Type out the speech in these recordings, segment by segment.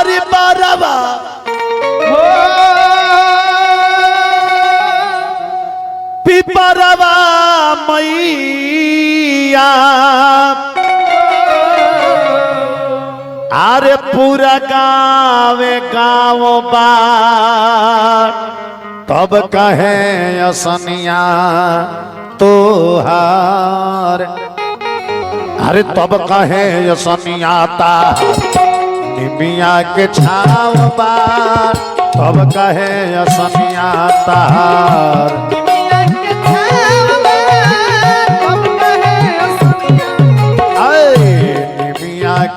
अरे बारवा पिपरवा मैया अरे पूरा गाँव बार तब कहे असनिया तोहार अरे तब कहे असनिया निमिया के छाव बार तब कहे असनिया तार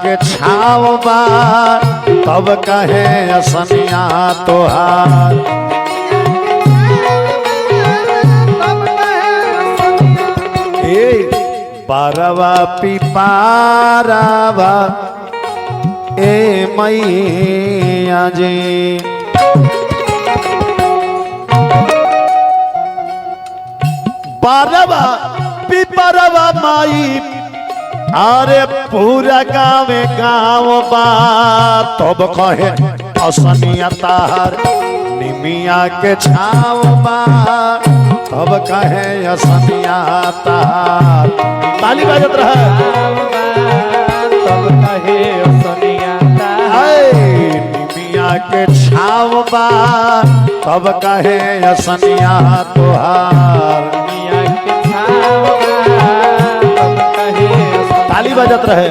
के छाव बार तब कहे असनिया तोहार ए बारवा पिपारवा ए मैया जी बारवा पिपरवा माई अरे पूरा गाँव बात तब कहे असनिया तार निमिया के छाव बात तब कहे असनिया तार ताली बजत रहे तब कहे असनिया तार निमिया के छाव बात तब कहे असनिया तोहार ताली बजत रहे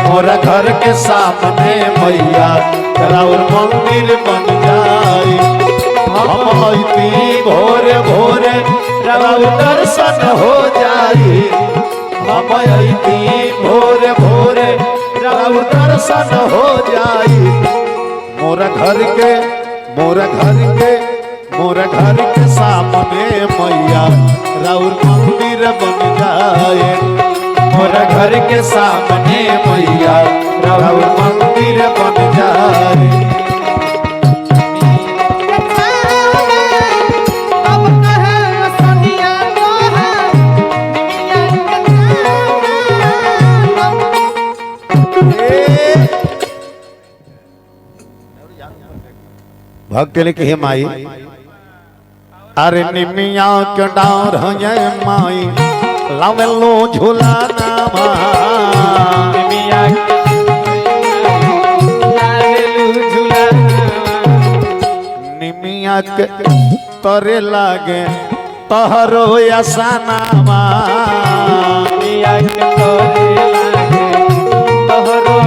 मोरा घर के सामने मैया राउर मंदिर बन जाए हम अइती भोरे भोरे राउर दर्शन हो जाए हम अइती भोरे भोरे राउर दर्शन हो जाए मोरा घर के सामने मैया राउर मंदिर बन जाए मोरा घर के सामने मैया राउर मंदिर बन जाए भक्त लिखे हे माई अरे निमिया के डार है माई लावेलो झूला नामा निमिया निमिया के तरे लागे तहरो असानामा निमिया के तरे लागे तहरो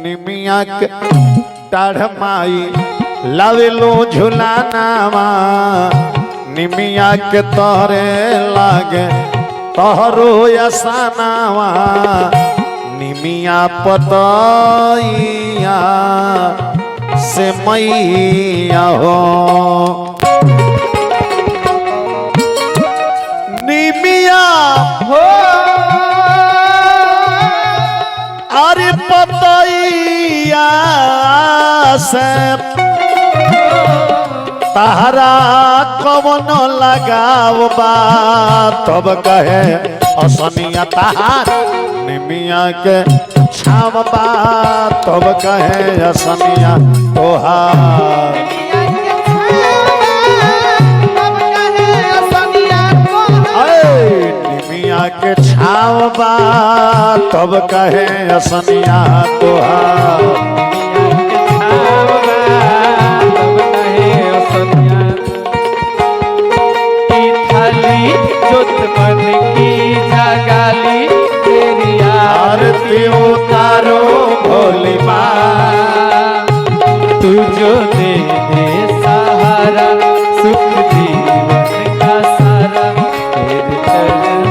निमिया के डाढ़ माई लावेलो झुलानावा निमिया के तोरे लागे तोहरो असानावा निमिया पतैया से मैया हो निमिया हो अरे पतैया से तहरा कवन लगाव बा तब कहे असनिया तहार निमिया के छाव बा तब कहे असनिया तोहार निमिया के छाव बा तब कहे असनिया तोहार आरती उतारो भोली माँ तू जो दे दे सहारा सुख जीवन का सारा तेरे चरण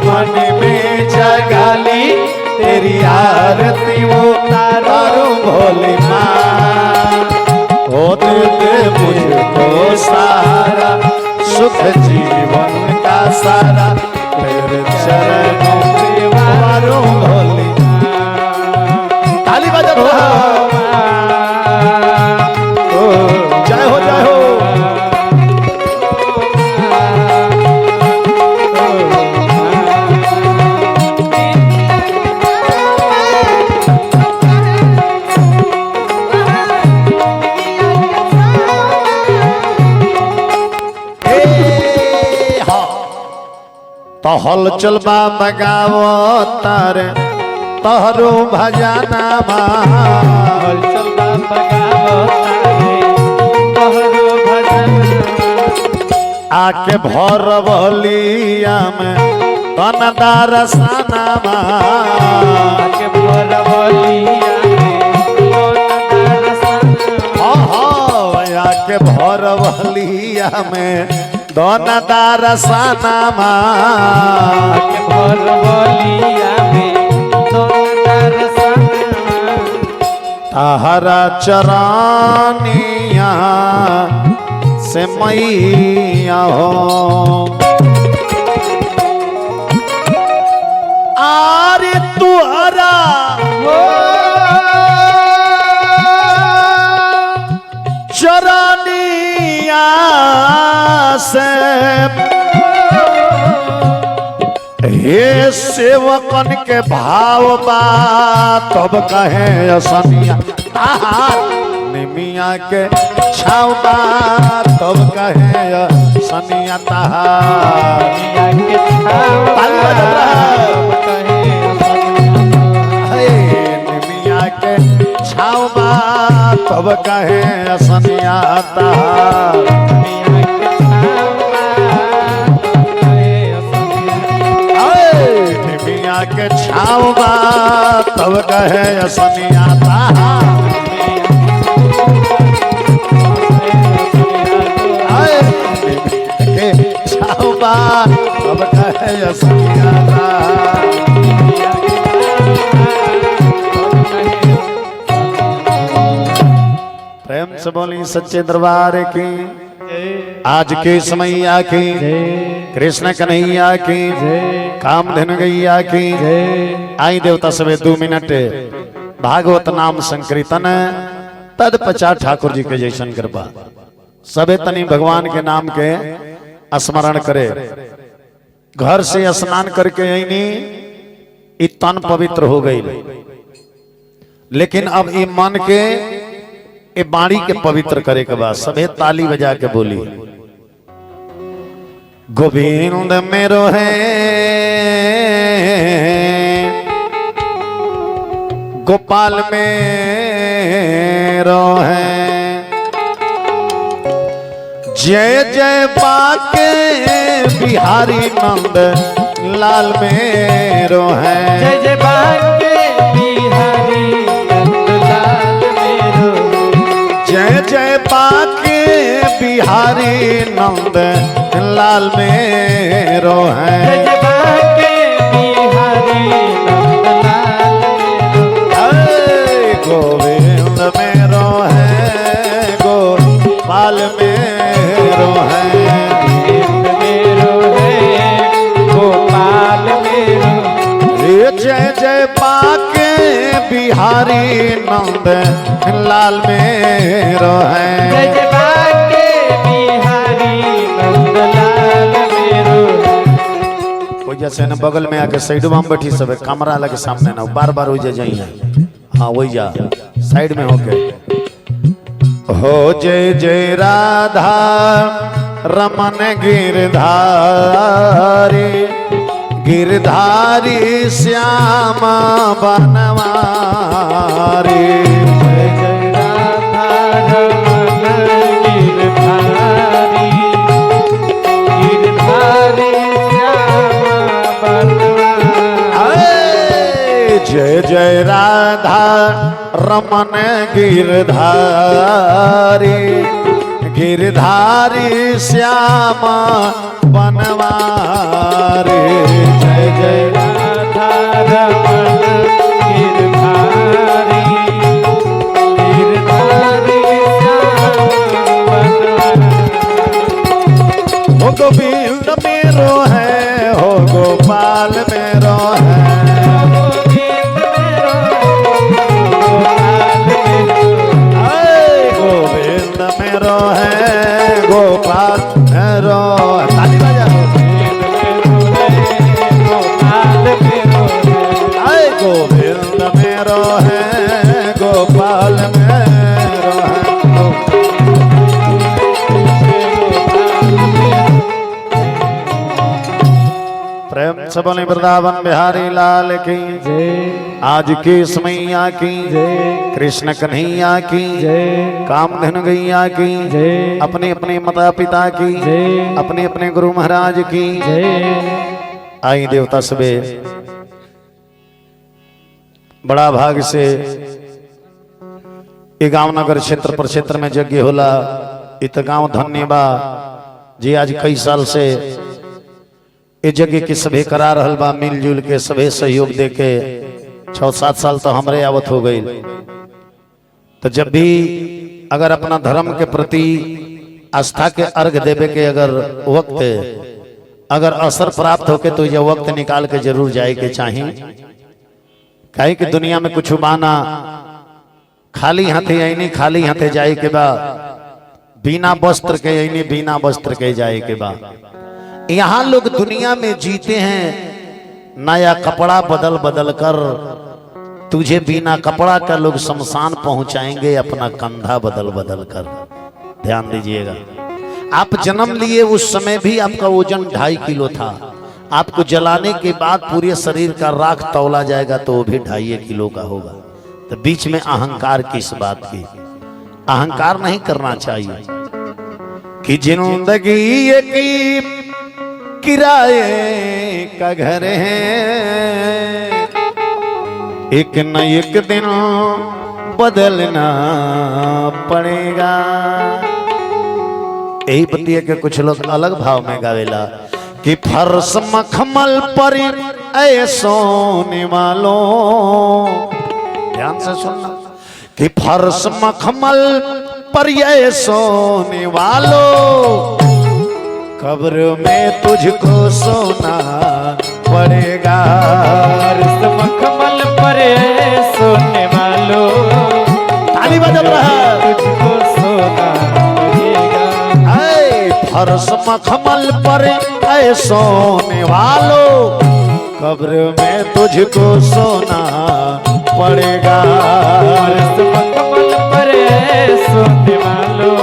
मन में जगाली तेरी आरती उतारो भोली माँ हो दे मुझको तो हलचल बा बगावो तारे तोहरो भजनामा हलचल बा बगावो तारे तोहरो भजनामा आके भर बलिया में तनदार सनामा आके भर बलिया आके भर बलिया में दोनदार सनामा आके भर बलिया में दोनदार सनामा ताहरा चरानिया से मैया हो आरे तुहरा चरानिया से हे सेवकन के भाव बा तब कहे असनिया निमिया के छाव बा तब कहे असनिया निमिया के छाव निमिया के छाव बा तब कहे असनिया निमिया के छाव बा तब कहे असनिया छाव बा तब कहे असनिया प्रेम से बोली सच्चे दरबार की आज के समैया की कृष्ण कन्हैया की कामधेनु गैया की आई देवता सवे 2 मिनट भागवत नाम संकीर्तन तद पचा ठाकुर जी के जैसन कृपा सबे तनी भगवान के नाम के स्मरण करे घर से स्नान करके यही तन पवित्र हो गई लेकिन अब ये मन के ये बाणी के पवित्र करे के बाद सभे ताली बजा के बोली गोविंद मेरो है गोपाल मेरो है जय जय बाके बिहारी नंद लाल मेरो है जय जय बाके बिहारी नंद लाल मेरो जय जय बाके बिहारी नंद लाल मेरो है जय जय बाके बिहारी नंद लाल मेरो गोविंद मेरो है गोपाल मेरो है जय जय बाके बिहारी नंद लाल मेरो है जय जय बाके बिहारी नंद लाल मेरो जैसे न बगल में आके साइड में बैठी सब कमरा लगे सामने ना बार बार हो जाइए हाँ वही जा साइड में होके हो जय जय राधा रमन गिरधारी गिरधारी श्यामा बनवारी जय जय राधा रमन गिरधारी गिरधारी श्यामा बनवारी जय जय राधा रमन गिरधारी गिरधारी श्यामा बनवारी जय जय राधा रमन गिरधारी गिरधारी श्यामा बनवारी हो गोविंद मेरो है हो गोपाल मेरो है गोविंद मेरो है गोपाल मेरो ताली बजाओ गोविंद मेरो है गोपाल मेरो है से बोले वृंदावन बिहारी लाल की जय आज के समैया की जय कृष्ण कन्हैया की जय कामधेनु गैया की जय अपने अपने माता पिता की जय अपने अपने गुरु महाराज की जय। आई देवता सबे बड़ा भाग से ये गांव नगर क्षेत्र पर क्षेत्र में यज्ञ होला इत गांव धन्यबा जी आज कई साल से ये यज्ञ की सभे करा रहल बा मिलजुल के सभे सहयोग दे के 6-7 साल तो हमरे आवत हो गई। तो जब भी अगर अपना धर्म के प्रति आस्था के अर्घ देवे के अगर वक्त अगर असर प्राप्त होके तो यह वक्त निकाल के जरूर जाए के चाहिए। काहे कि दुनिया में कुछ बाना खाली हाथे आईनी खाली हाथे जाए के बा बिना वस्त्र के आईनी बिना वस्त्र के जाए के बा। यहाँ लोग दुनिया में जीते हैं नया कपड़ा बदल बदल कर तुझे बिना कपड़ा का लोग शमशान पहुंचाएंगे अपना कंधा बदल बदल कर। ध्यान दीजिएगा आप जन्म लिए उस समय भी आपका वजन 2.5 किलो था। आपको जलाने के बाद पूरे शरीर का राख तौला जाएगा तो वो भी 2.5 किलो का होगा। तो बीच में अहंकार किस बात की? अहंकार नहीं करना चाहिए कि जिंदगी की किराए का घर है एक न एक दिन बदलना पड़ेगा। यही बतिया के कुछ लोग अलग भाव में गावेला कि फर्श मखमल पर ऐ सोने वालों। ध्यान से सुनना कि फर्श मखमल पर ऐ सोने वालों कब्र में तुझको सोना पड़ेगा। फर्श मखमल पर सोने वालों ताली बजल रहा है। तुझको सोना पड़ेगा। फर्श मखमल पर ऐ सोने वालों कब्र में तुझको सोना पड़ेगा। फर्श मखमल पर सोने वालों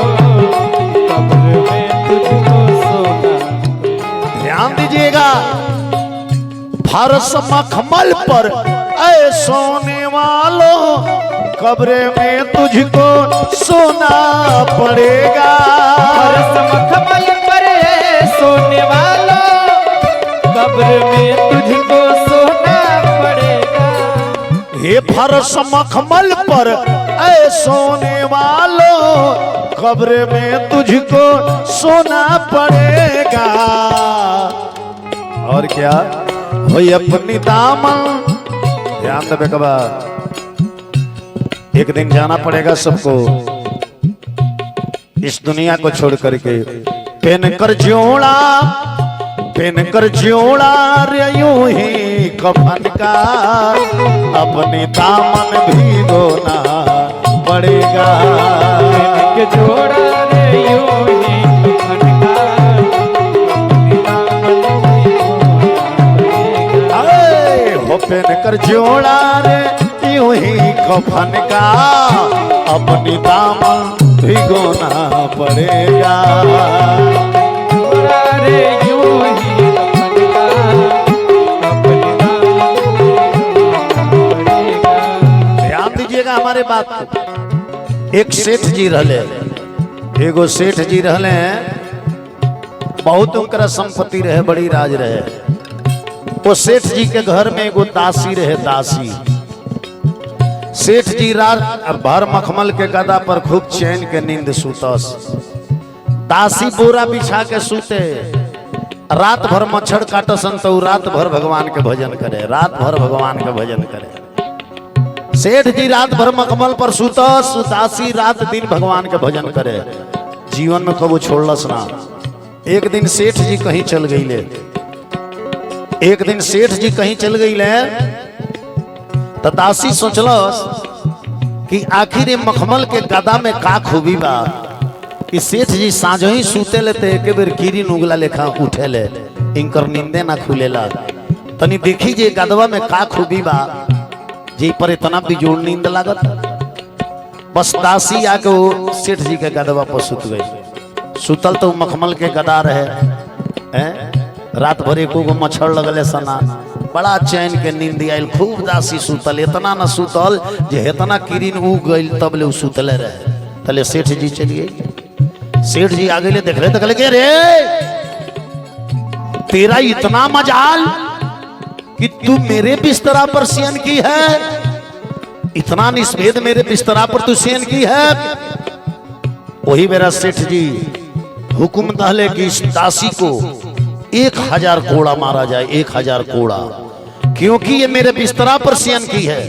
कब्र में तुझको सोना। ध्यान दीजिएगा फर्श मखमल पर ऐ सोने वालों कब्र में तुझको सोना पड़ेगा। फर्श मखमल पर सोने वालों कब्र में तुझको सोना पड़ेगा। हे फर्श मखमल पर ऐ सोने वालों कब्र में तुझको सोना पड़ेगा। और क्या हो अपनी दामन। ध्यान दे कबा एक दिन जाना पड़ेगा सबको इस दुनिया को छोड़ करके। पहन कर जोड़ा रे यूं ही कफन का अपनी दामन भिगोना पड़ेगा। के जोड़ा रे यूं ही कफन का अपनी दामन भिगोना पड़ेगा। हो पहन कर जोड़ा रे यूं ही कफन का अपनी दामन भिगोना पड़ेगा। जोड़ा रे यूं ही कफन का अपनी दामन भिगोना पड़ेगा। ध्यान दीजिएगा हमारे बात को। एक सेठ जी रहले एगो सेठ जी रहले बहुत उनका संपत्ति रहे बड़ी राज रहे। वो सेठ जी के घर में एगो दासी रहे दासी। सेठ जी रात भर मखमल के गदा पर खूब चैन के नींद सुतस। दासी बोरा बिछा के सूते रात भर मच्छर काटसन तो रात भर भगवान के भजन करे। रात भर भगवान के भजन करे। सेठ जी रात भर मखमल पर सुतस दासी रात दिन भगवान के भजन करे। जीवन में कबू छोड़लस ना। एक दिन सेठ जी कहीं चल गई ले। एक दिन सेठ जी कहीं चल गई ले तो दासी सोचलस कि आखिर ये मखमल के गदा में का खूबी बा कि सेठ जी साँझ ही सूते लेते एक बेर कीरी नुगला लेखा उठे ले इनकर नींदे ना खुलेला। तनी देखी जे गदवा में का खूबी बा जी पर इतना बिजोड़ नींद लागत। बस दासी आके वो सेठ जी के गदवा पर सुत गई। सुतल तो मखमल के गदा रहे हैं रात भर एको गो मच्छर लगले सना, बड़ा चैन के नींद आयल, खूब दासी सुतल, इतना न सुतल जे इतना किरिन उग गई तब ले सुतले रहे। तले सेठ जी चलिए, सेठ जी आगे ले देख रहे तो कहले रे तेरा इतना मजाल कि तू मेरे बिस्तरा पर शयन की है, इतना निस्वेद मेरे बिस्तरा पर तू शयन की है। वही मेरा सेठ जी हुक्म दहले कि इस दासी को 1000 कोड़ा मारा जाए, 1000 कोड़ा, क्योंकि ये मेरे बिस्तरा पर शयन की है।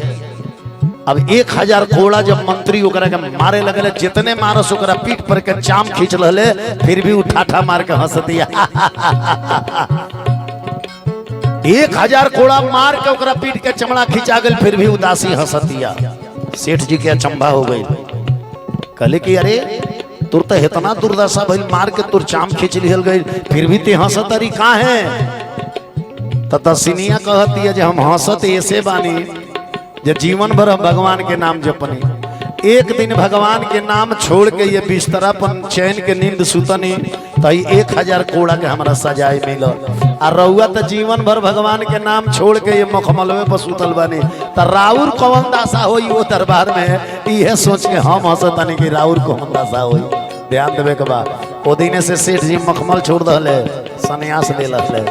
अब 1000 कोड़ा जब मंत्री ओकरा के मारे लगले, जितने मारस ओकरा पीठ पर के चाम खींच लहले, फिर भी उठाठा मार के हंस दिया। 1000 कोड़ा मार के ओकरा पीठ के चमड़ा खींचा गल, फिर भी उदासी हंस दिया। सेठ जी के अचंभा हो गई, कहले कि अरे तुर तो इतना दुर्दशा भइल, मार के तुर चाम खींच लिहल गई, फिर भी ते हंसत अरी का है। तसिनिया कहती है जे हम हंसत ऐसे बानी जे जीवन भर हम भगवान के नाम जपनी, एक दिन भगवान के नाम छोड़ के ये बिस्तरा पर चैन के नींद सुतनी तो 1000 कोड़ा के हमारा सजाए मिलो। और रउआ तो जीवन भर भगवान के नाम छोड़ के ये मखमलवे पर सुतल बानी, तो राउर कौन दासा होई वो दरबार में, ये सोच के हम हंसतानी कि राउर कौन दासा होई। ध्यान देवे के बा, ओ दिने से सेठ जी मखमल छोड़ दहले, सन्यास ले लहले।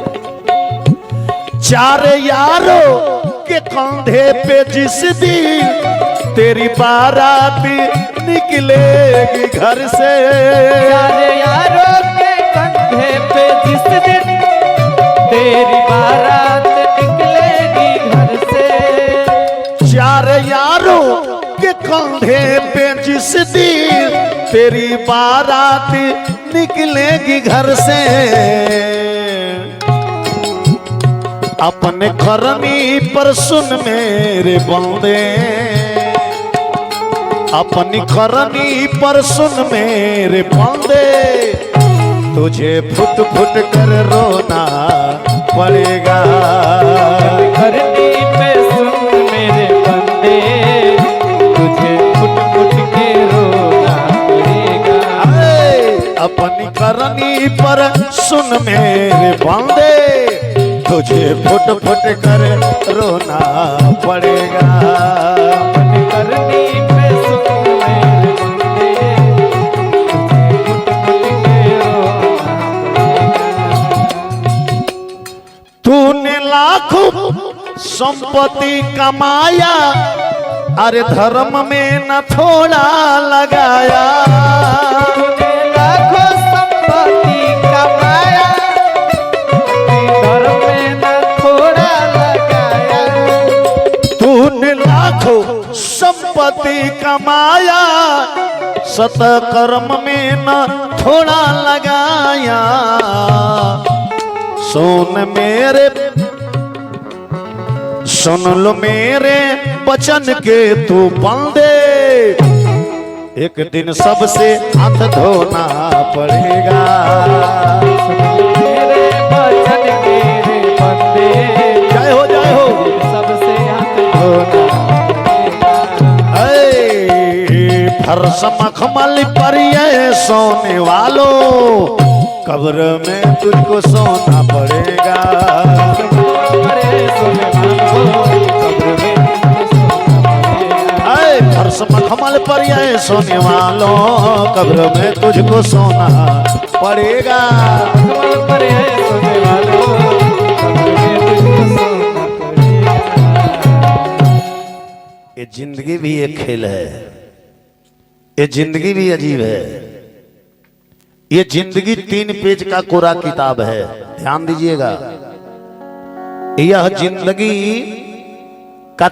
चार यारों के कंधे पे जिस दिन तेरी बारात निकलेगी घर से, चार यारों के कंधे पे जिस दिन तेरी बारात निकलेगी घर से, चार यारों के कंधे पे जिस दिन तेरी बारात निकलेगी घर से, अपने करनी पर सुन मेरे बंदे, अपनी करनी पर सुन मेरे बंदे, तुझे फुट फुट कर रोना पड़ेगा। करनी पे सुन मेरे बंदे, तुझे फुट फुट के रोना पड़ेगा। अपनी करनी पर सुन मेरे बंदे, तुझे फुट फुट कर रोना पड़ेगा। करनी पे सुन मेरे बंदे, तुझे फुट फुट के रोना पड़ेगा। तूने लाखों संपत्ति कमाया, अरे धर्म में न थोड़ा लगाया। तूने लाखों संपत्ति कमाया, धर्म में न थोड़ा लगाया। तूने लाखों संपत्ति कमाया, सतकर्म में न थोड़ा लगाया। सुन लो मेरे वचन के तू बंदे, एक दिन सबसे हाथ धोना पड़ेगा। मेरे वचन मेरे बंदे, जय हो जय हो। सबसे हाथ धोना पड़ेगा। फर्श मखमल पर ये सोने वालों, कब्र में तुझको सोना पड़ेगा। फर्श मखमल पर ये सोने वालों, कब्र में तुझको सोना पड़ेगा। ये जिंदगी भी एक खेल है, ये जिंदगी भी अजीब है। ये जिंदगी 3 पेज का कोरा किताब है, ध्यान दीजिएगा। यह जिंदगी का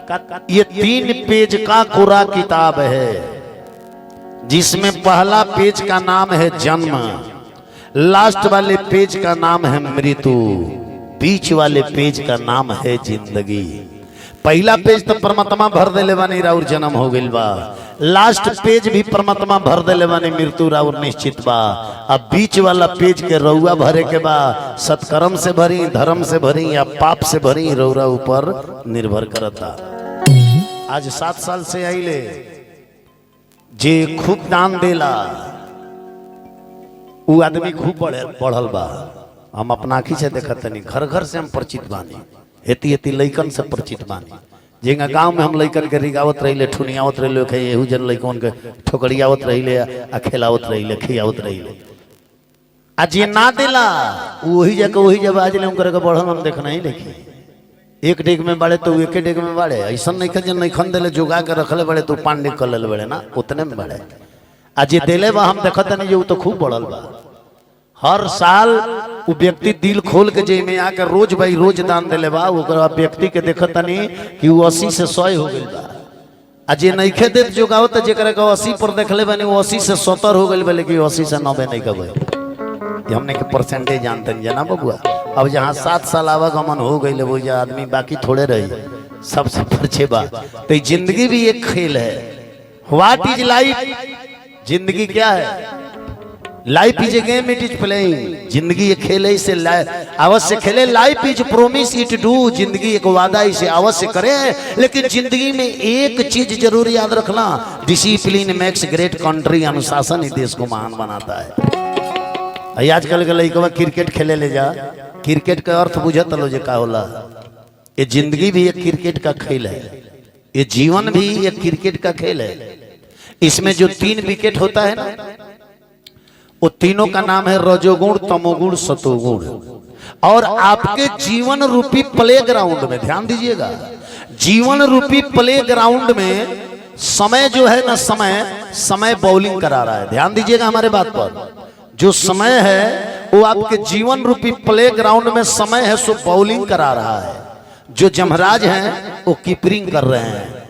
ये 3 पेज का कोरा किताब है, जिसमें पहला पेज का नाम है जन्म, लास्ट वाले पेज का नाम है मृत्यु, बीच वाले पेज का नाम है जिंदगी। पहला पेज तो परमात्मा भर देले बानी राउर जन्म हो गइल बा, लास्ट पेज भी परमात्मा भर देले बानी मृत्यु राउर निश्चित बा। अब बीच वाला पेज के रउआ भरे के बा, सत्कर्म से भरी, धर्म से भरी या पाप से भरी, रउरा ऊपर निर्भर करता। आज 7 साल से आइले जे खूब दान देला उ आदमी खूब बढ़ल बा, हम अपना आँखी से देखत नहीं, घर घर से हम परिचित बानी, हेती हेती लइकन से परिचित बानी। जिंगा गांव में हम लइकन के रिगावत रहिले, ठुनियावत रहिले, एहू जन लइकन के ठोकरियावत रहिले आ खेलावत रहिले, खियावत रहिले। आज ये ना दिला वही जगह वही जब आज ले उनकर के बढ़न हम देखना ही देखी। एक डेग में बाड़े तो एक डेग में बाड़े, ऐसा नहीं खन नहीं खन दिले जुगा के रखले बड़े तो 5 डेग कर ले बड़े ना, उतने में बाड़े। आज ये दिले बा हम देखत नहीं जो तो खूब बढ़ल बा। हर साल वो व्यक्ति दिल खोल के जे में आकर रोज भाई रोज दान दिले बा, वो व्यक्ति के देखत नहीं कि वो 80 से 100 हो गई बा। आज ये नहीं खे देत जुगाओ तो जेकर के 80 पर देखले बने वो 80 से 70 हो गई, लेकिन 80 से 90 नहीं कबे। हमने के परसेंटेज जानते हैं जना बबुआ। अब जहाँ 7 साल आवागमन हो गई वो आदमी बाकी थोड़े रही, सबसे परछे बा। तो जिंदगी भी एक खेल है। What is life? जिंदगी क्या है? Life is a game, it is playing. जिंदगी एक खेल है, इसे अवश्य खेले। Life is promise it do. जिंदगी एक वादा, इसे अवश्य करें। लेकिन जिंदगी में एक चीज जरूर याद रखना, डिसिप्लिन मेक्स ग्रेट कंट्री। अनुशासन ही देश को महान बनाता है। आजकल के लइकवा क्रिकेट खेले ले जा, क्रिकेट का अर्थ बुझत लो जे का होला। ये जिंदगी भी एक क्रिकेट का खेल है, ये जीवन भी एक क्रिकेट का खेल है। इसमें जो 3 विकेट होता है ना, वो तीनों का नाम है रजोगुण, तमोगुण, सतोगुण। और आपके जीवन रूपी प्ले ग्राउंड में ध्यान दीजिएगा, जीवन रूपी प्ले ग्राउंड में समय जो है ना, समय बॉलिंग करा रहा है। ध्यान दीजिएगा हमारे बात पर। जो समय है वो आपके जीवन रूपी प्ले ग्राउंड में समय है, सो बॉलिंग करा रहा है। जो जमराज हैं वो कीपरिंग कर रहे हैं।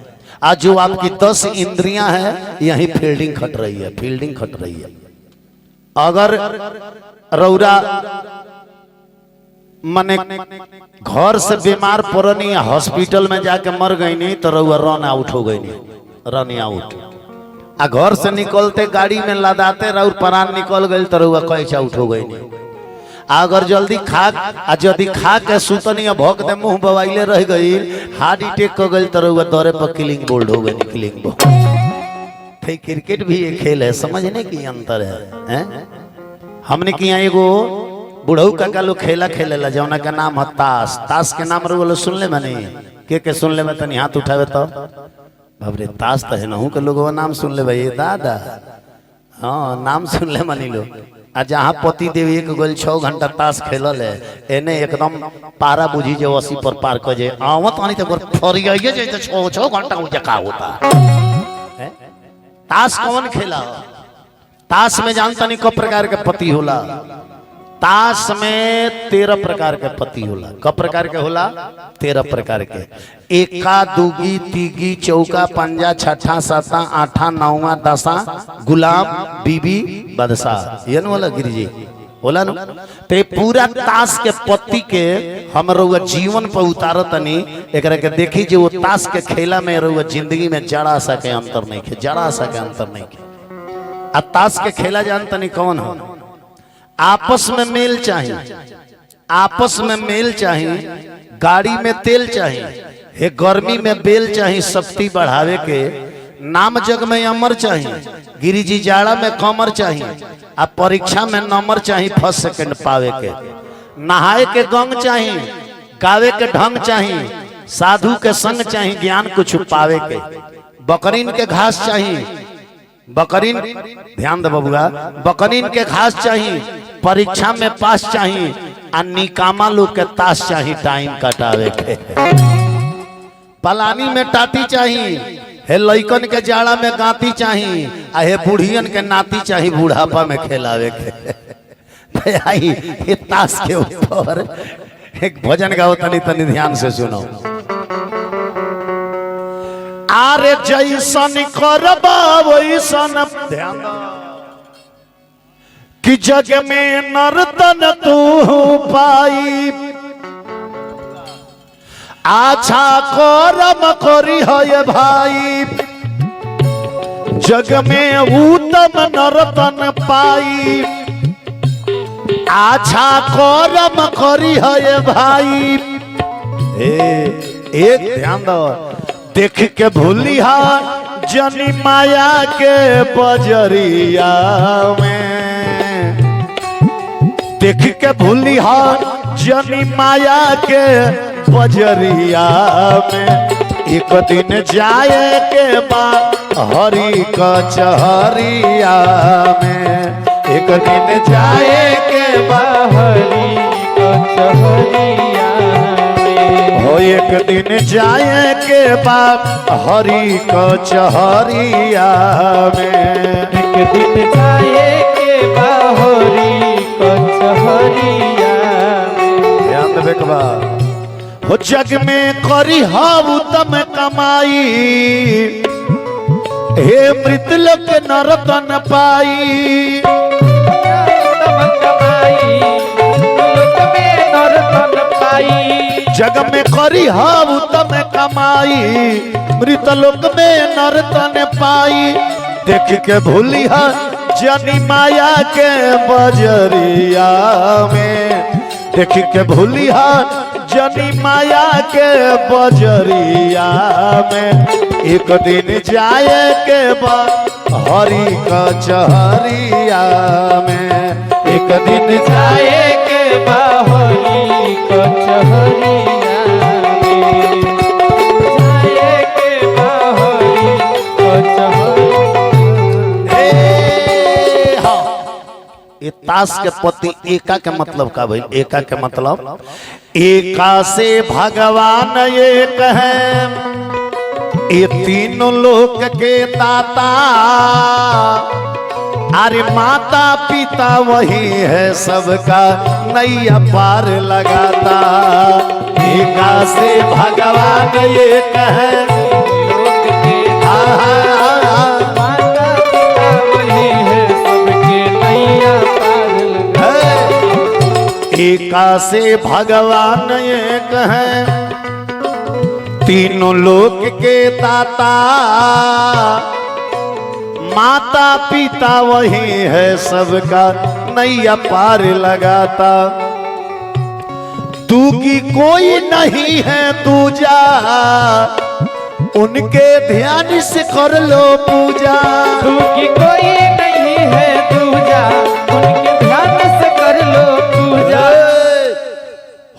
आज जो आपकी 10 इंद्रियां हैं, यही फील्डिंग खट रही है, फील्डिंग खट रही है। अगर रौरा मने घर से बीमार पड़नी, हॉस्पिटल में जाके मर गई नहीं, तो रौरा रन आउट हो गई नहीं, रन आउट। आ घर से निकलते गाड़ी में लदाते रौर प्राण निकल गई तो रौरा कैसे आउट हो गई नहीं। अगर जल्दी खा के सुतनी भौक दे मुंह बवाइले रह गई, हार्ट अटैक कर गई तो रौरा दौरे पर किलिंग बोल्ड हो गई, किलिंग बोल्ड। क्रिकेट भी एक खेल है, समझने की अंतर है। हमने किया एगो बुढ़ऊ का लोग खेला खेलेला जौना का नाम है ताश। ताश के नाम रो सुन ले मनी के सुन ले, तनी हाथ उठावे तो बाप रे, ताश तो है नहू के लोग नाम सुन ले भाई दादा। हाँ नाम सुन ले मनी लो। आ जहाँ पति देवी एक गोल 6 घंटा ताश खेलल है, एने एकदम पारा बुझी जो 80 पर पार कर जाए आवत आनी तो फरियाइए जाए तो 6 घंटा वो जका होता। ताश कौन खेला? ताश में जानता नहीं कब प्रकार के पति होला। ताश में 13 प्रकार के पति होला। कब प्रकार के होला? 13 प्रकार के। एका, दूगी, तीगी, चौका, पंजा, छठा, साता, आठा, नौवा, दसा, गुलाम, बीबी, बादशाह। ये न होला गिरिजी होला न। ते पूरा ताश के पत्ती के हम रउआ जीवन पर उतारत नहीं। एकरा के देखी जो वो ताश के खेला में रउआ जिंदगी में जरा सा के अंतर नहीं के, जरा सा के अंतर नहीं के। आ ताश के खेला जानता नहीं कौन हो? आपस में मेल चाहिए, आपस में मेल चाहिए। गाड़ी में तेल चाहिए, हे गर्मी में बेल चाहिए शक्ति बढ़ावे के। नाम जग में अमर चाहिए, गिरिजी जाड़ा में कमर चाहिए। आ परीक्षा में नंबर चाहिए फर्स्ट सेकंड पावे के। नहाए के गंग चाहिए, गावे के ढंग चाहिए, साधु के संग चाहिए ज्ञान कुछ पावे के। बकरीन के घास चाहिए, बकरीन ध्यान दे बबुआ, बकरीन के घास चाहिए, परीक्षा में पास चाहिए। आ निकामा लोग के ताश चाहिए टाइम कटावे के। पलानी में टाटी चाहिए, हे लइकन के जाड़ा में गाती चाहिए। आ हे बुढ़ियन के नाती चाहिए बुढ़ापा में खेलावे के। आई ये ताश के ऊपर एक भजन गाओ, तनी तनी ध्यान से सुनो। आरे जैसन करबा वैसन ध्यान कि जग में नर्तन तू पाई। आछा करम करी है भाई, जग में उत्तम नर्तन पाई। आछा करम करी है भाई। एक ध्यान दो, देख के भूलिया जनी माया के बजरिया में। देख के भूली जनी माया के बजरिया में एक दिन जाए के बाद हरि कचहरिया में एक दिन जाए के बाद हरि कचहरिया में हो एक दिन जाए के बाद हरि कचहरिया में एक दिन जाए के हरि कचहरिया में ध्यान देवे के बाद हो जग में करी हाउ तम कमाई हे मृत लोक नरतन पाई तम कमाई लोक में नरतन पाई जग में करी हाउ तम कमाई मृत लोक में नरतन पाई देख के भूली जनी माया के बजरिया में देख के भूली जनी माया के बजरिया में एक दिन जाए के बाद हरि कचहरिया में एक दिन जाए के हरि कचहरिया में जाए के हरि कचहरिया ये ताश के पति एका के मतलब का भाई एका के मतलब एका से भगवान एक है ये तीनों लोक के दाता अरे माता पिता वही है सबका नैया पार लगाता एका से भगवान एक है लोक के माता पिता वही है सबके नैया पार लगाता एका से भगवान एक है तीनों लोक के दाता माता पिता वही है सबका नैया पार लगाता तू की कोई नहीं है दूजा उनके ध्यान से कर लो पूजा तू की कोई नहीं है दूजा उनके ध्यान से कर लो पूजा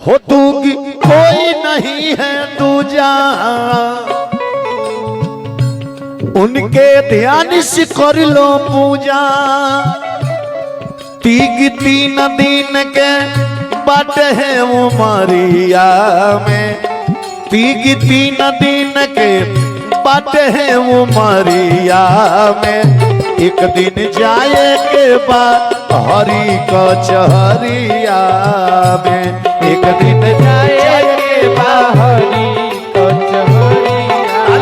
हो तू की कोई नहीं है दूजा उनके ध्यान से कर लो पूजा तीन दिन के बाट है उमरिया में तीन दिन के बाट है उमरिया में एक दिन जाए के बाद हरि कचहरिया में एक दिन जाए के हरि कचहरिया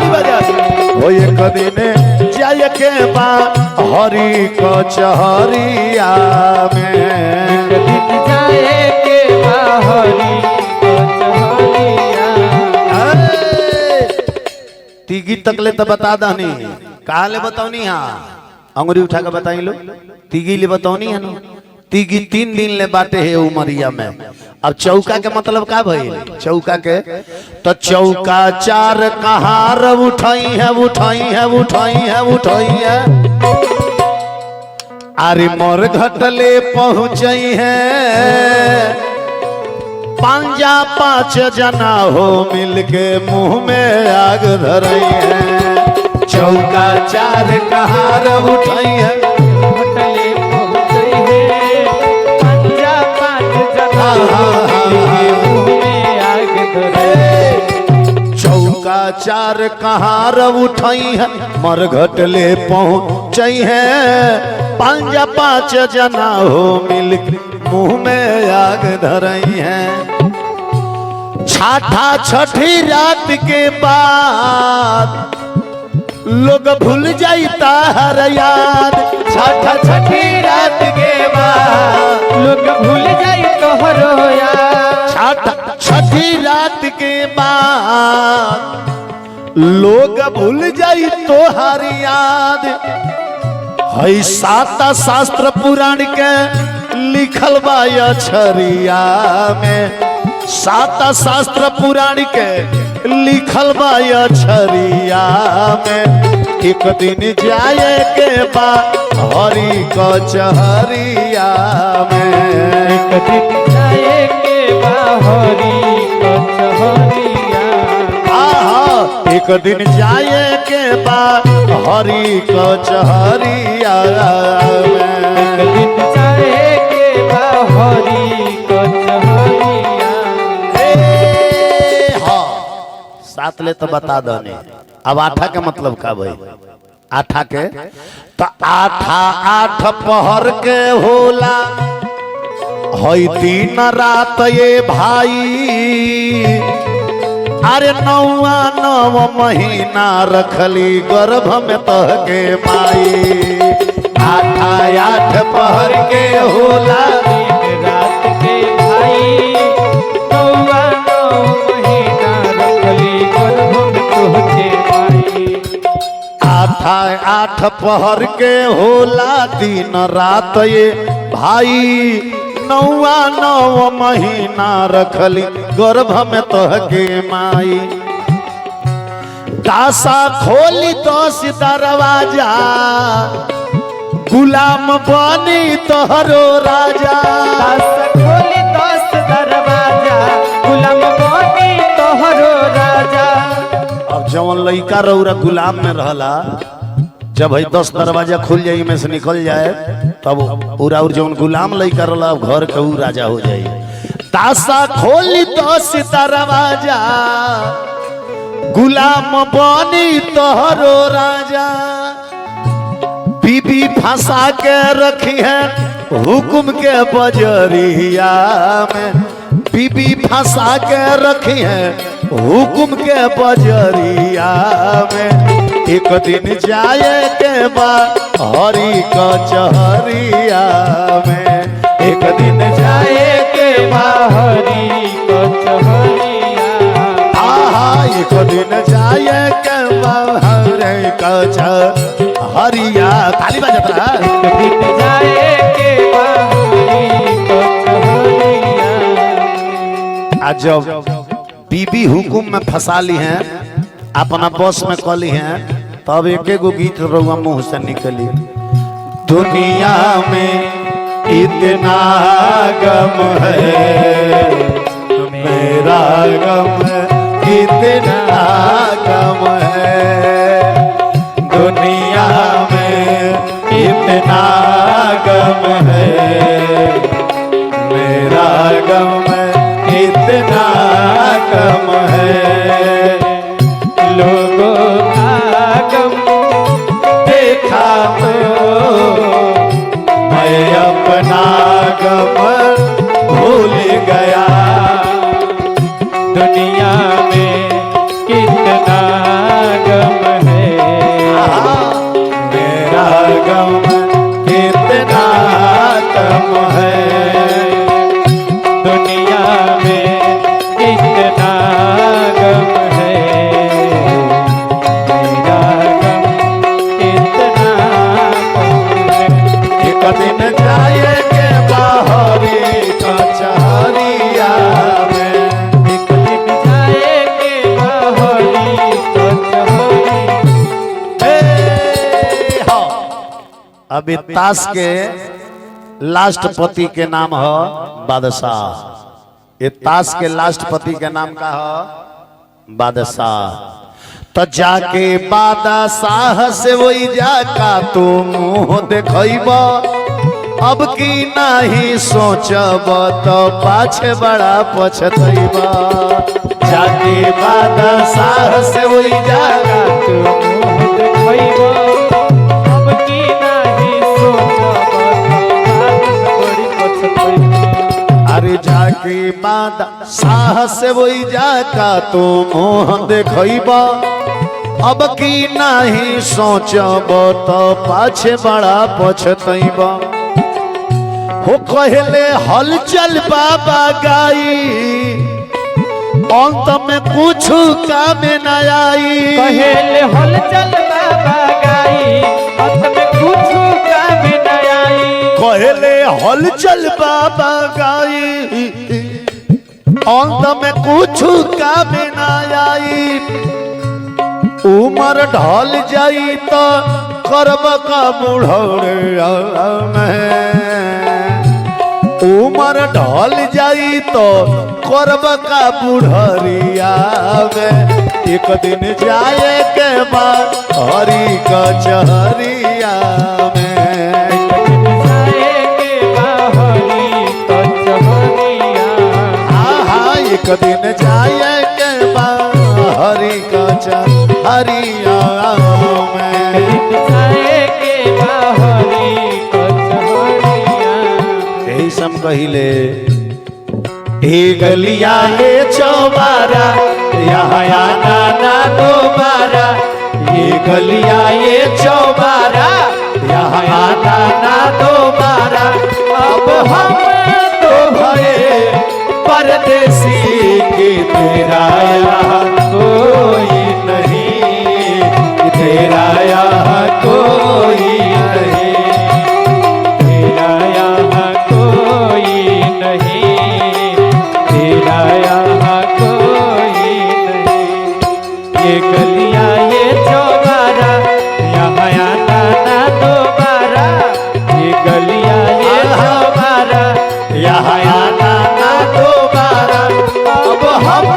हो एक दिन जाए के बाद हरि कचहरिया में एक दिन जाए के हरि कचहरिया तीगी तकले तो बता दानी कहा ले बताओनी हाँ अंगुरी उठा के बताई लो तीगी ले बताओनी है ना तीगी 3 दिन ले बाटे है उमरिया में अब चौका के मतलब का भाई चौका के तो चौका 4 कहार उठाई है उठाई है उठाई है उठाई है अरे मोर घटले पहुंचई है पांजा 5 जना हो मिलके मुंह में आग धरई है चौका 4 कहार उठाई है होटले पहुंचे हैं पंजा 5 जना मुंह में आग धरे चौका 4 कहार उठाई है मरघट ले पहुंचई है पांजा 5 जना हो मिलके मुंह में आग धरई है छाठा छठी रात के बाद लोग भूल जाता हर याद छाठा छठी रात के बाद लोग भूल जाई तोहरो यार छाठा छठी रात के बाद लोग भूल जाई तोहर याद है 7 शास्त्र पुराण के लिखल बा अक्षरिया में 7 शास्त्र पुराण के लिखल बा अक्षरिया में एक दिन जाए के बाद हरि कचहरिया में। एक दिन जाए के बाहरी कचहरिया। एक दिन जाए के बाद हरि कचहरिया में। एक दिन जाए के बाहरी कचहरिया। हाँ साथ ले तो बता दो नहीं। अब आठा के मतलब का भाई? आठा के तो आठा आठ पहर के होला हई दिन रात ये भाई। अरे नौवा नौ महीना रखली गर्भ में तह के माई। आठा आठ पहर के होला दिन रात के भाई। नौवा नौ महीना रखली गर्भ में तोहके माई। आठा आठ पहर के होला दिन रात ये भाई। नौवा नौ महीना रखली गर्भ में तोहके माई। दासा खोली 10 दरवाजा गुलाम बनी तोहरो राजा। दासा खोली 10 दरवाजा गुलाम बनी तोहरो राजा। अब जवन लइका रौरा गुलाम में रहला जब भाई 10 दरवाजा खुल जाई में से निकल जाए तब पूरा और जवन गुलाम लइका रहला अब घर के ऊ राजा हो जाई। तासा खोली 10 दरवाजा गुलाम बनी तोहरो राजा। बीबी फंसा के रखी है हुकुम के बजरिया में। बीबी फंसा के रखी है हुकुम के बजरिया में। एक दिन जाए के बाद हरि कचहरिया में। एक दिन जाए के बाद हरी कचहरिया। एक दिन जाए के बाद हरि कचहरिया। ताली बजाता है। एक दिन जाए के हरी कचहरिया। आज जब बीबी हुकुम में फंसा ली हैं अपना बस में कली हैं तब एक एगो गीत रउआ मुंह से निकली। दुनिया में इतना गम है मेरा गम इतना गम है। दुनिया में इतना गम है मेरा गम इतना गम है। लोगों का गम देखा तो मैं अपना गम भूल गया। दुनिया में कितना गम है मेरा गम कितना गम है। दुनिया में कितना गम है मेरा गम कितना गम है। एक दिन जाए के बाहरी कचहरिया में। एक दिन जाए के बाहरी कचहरिया। अभी ताश के लास्ट पति के नाम है बादशाह। ये ताश के लास्ट पति के नाम का है बादशाह। तो जाके बादशाह से वही जाका तू मुंह देखब। अब की नहीं सोचब तो पाछे बड़ा पछतैब। जाके बादशाह से वही जाका तू मुँह देखैबो। अब की नाही सोचब तो बड़ी पछतैबो। अरे जाके बादशाह से वही जाका तू मुंह देखब। अब की नहीं सोचब तो पाछे बड़ा पछतैब। हो कहले हलचल बाबा गाई अंत में कुछ काम न आई। कहेले हलचल बाबा गाई अंत में कुछ काम न आई। कहले हलचल बाबा गाई अंत में कुछ काम न आई। उमर ढल जाई तो करब का बुढ़ौरिया में उमर ढल जाई तो करब का बुढ़रिया में एक दिन जाए के बाद हरी कचहरिया में एक दिन जाए के बाद हरी कचहरिया में यही सब कहिले ए गलिया ए चौबारा यहाँ आना ना दोबारा ये गलिया ये चौबारा यहाँ आना ना दोबारा अब हम तो भये परदेसी के तेरा यहाँ कोई नहीं तेरा यहाँ कोई नहीं तेरा यहाँ कोई नहीं तेरा यहाँ कोई नहीं ये गलियाँ ये चौबारा यहाँ आना ना दोबारा ये गलियाँ ये चौबारा यहाँ आना ना दोबारा अब हम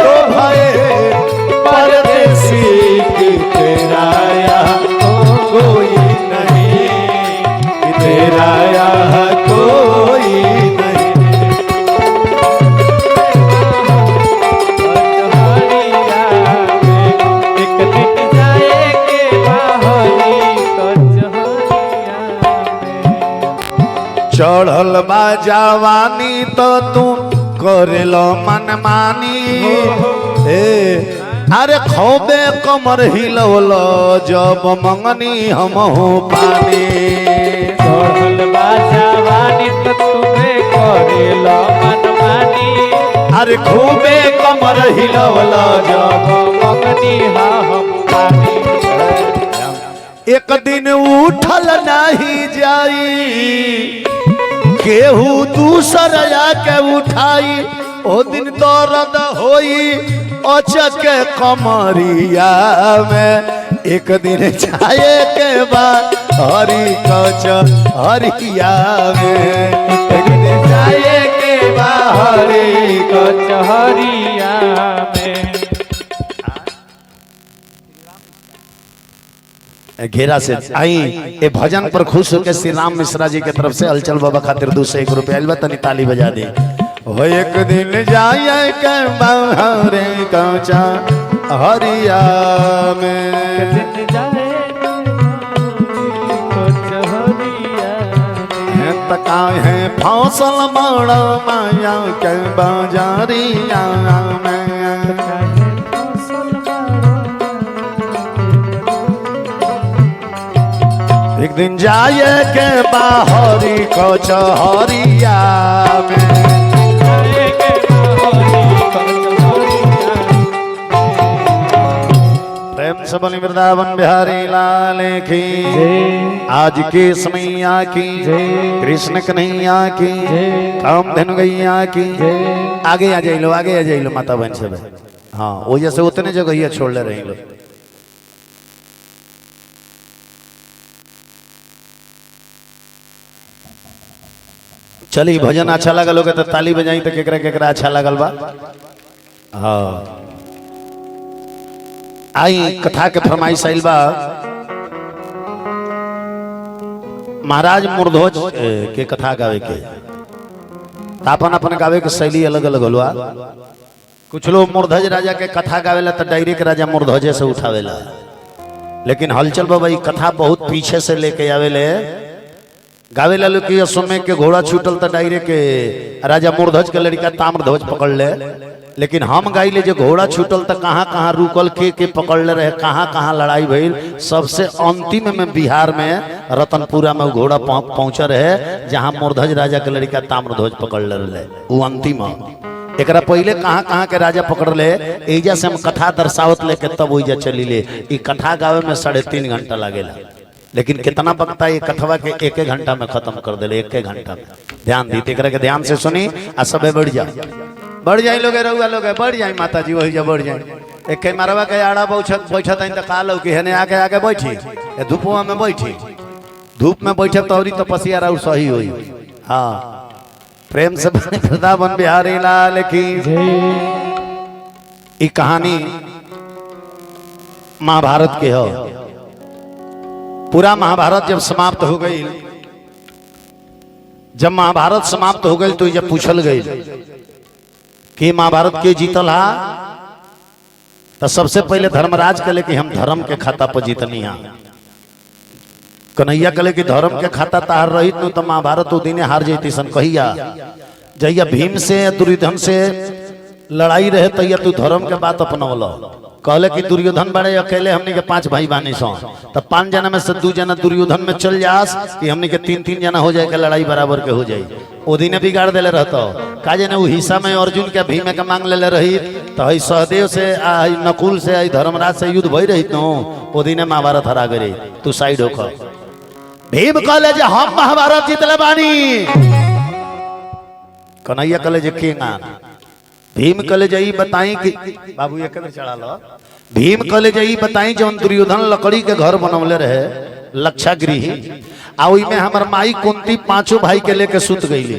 तो भये परदेसी की तेरा यहाँ कोई नहीं तेरा यहाँ कोई नहीं एक दिन जाएंगे बाहरी कचहरिया में चढ़ल बा जवानी तो तू करेलो मनमानी ए अरे खौबे कमर हिलौल जब मंगनी हम हो पानी चढ़ल बा जवानी तो तुम्हें करेलो मनमानी अरे खूबे कमर हिलौल जब मंगनी हम पानी एक दिन उठल नहीं जाई केहू दूसर आके उठाई ओ दिन दर्द होई अचके कमरिया में एक दिन जाए के बाद हरी कचहरिया में एक दिन जाए के बाद हरी कचहरिया में घेरा से आई ए भजन पर खुश होकर श्री राम मिश्रा जी के तरफ से हलचल बाबा खातिर 201 रुपया अलबा तनी ताली बजा दी हो एक दिन जाए के बाहरे कचा हरिया में तका है फसल बड़ा माया के बाजारिया में एक दिन जाए के बाहरी कचहरिया में प्रेम से बोली वृंदावन बिहारी लाल की आज के समैया की कृष्ण कन्हैया की कामधेनु गैया की आगे आ जाइलो आगे आ जाइलो माता बहन सब हाँ वो जैसे उतने जगह छोड़ ले रही लो चली भजन अच्छा लगल होगा तो ताली बजाई तो केकरा केकरा अच्छा लगल बा हाँ आई कथा के फरमाइश आइल बा महाराज मुरध्वज के कथा गावे के अपन अपन गावे के शैली अलग अलग होलवा कुछ लोग मुरध्वज राजा के कथा गावेला तो डायरेक्ट राजा मुरध्वजे से उठावेला लेकिन हलचल बाबा ये कथा बहुत पीछे से लेके आवेले गावेला लोग की समय के घोड़ा छूटल तो डायरेक्ट राजा मुरध्वज के लड़का ताम्रध्वज पकड़ ले लेकिन हम गाइले जो घोड़ा छूटल तो कहाँ कहाँ रुकल के पकड़ ले रहे कहाँ कहाँ लड़ाई भइल सबसे अंतिम में बिहार में रतनपुरा में घोड़ा पहुंचा रहे जहाँ मुरध्वज राजा के लड़का ताम्रध्वज पकड़ ले रहे वो अंतिम एकरा पहले कहाँ कहाँ के राजा पकड़ ले एजा से हम कथा दर्शावत लेके तब ओइजा चली ले ई कथा गावे में 3.5 घंटा लगेला लेकिन कितना बकता ये कथवा के 1 घंटा में खत्म कर दे 1 घंटा में ध्यान दी एकरा के ध्यान से सुनी आ सबे बढ़ जाए लोग रहुआ लोग बढ़ जाए माता जी वही जा बढ़ जाए एक के मरवा के आड़ा बैठत तो काल कि हेने आके आके बैठी ए धूपवा में बैठी धूप में बैठे तौरी तपस्या रहू सही हुई। हाँ प्रेम से वृंदावन बिहारी लाल की ई कहानी महाभारत के हो। पूरा महाभारत जब समाप्त हो गई, जब महाभारत समाप्त हो गई तो जब पूछल गई कि महाभारत के जीतल हा, तो सबसे पहले धर्मराज कहले कि हम धर्म के खाता पर जीतनी हा। कन्हैया कहले कि धर्म के खाता तार रहित तो महाभारत वो दिन हार जैती सन। कहिया जहिया भीम से दुर्योधन से लड़ाई रहे तैया तू धर्म के बात अपनौल। कहले कि दुर्योधन बड़े अकेले हमने के 5 भाई बानी सो, तो 5 जना में से 2 जना दुर्योधन में चल जास कि हमने के 3-3 जना हो जाए के लड़ाई बराबर के हो जाए। ओ दिन बिगाड़ देले रहता का जने वो हिस्सा में अर्जुन के भीम के मांग ले रही तो हई सहदेव से नकुल से धर्मराज से युद्ध भई रही। ओ दिन महाभारत हरा गई। तू साइड होकर भीम कहले जे हम महाभारत जीतले बानी। कन्हैया कहले जे केंगा। भीम कहले जे बताई कि बाबू एक चढ़ा लो। भीम कहले जे बताई जौन दुर्योधन लकड़ी के घर बनौले रहे लक्षागृह, आ ओई में हमर माई कुंती 5 भाई के लेके सुत गईली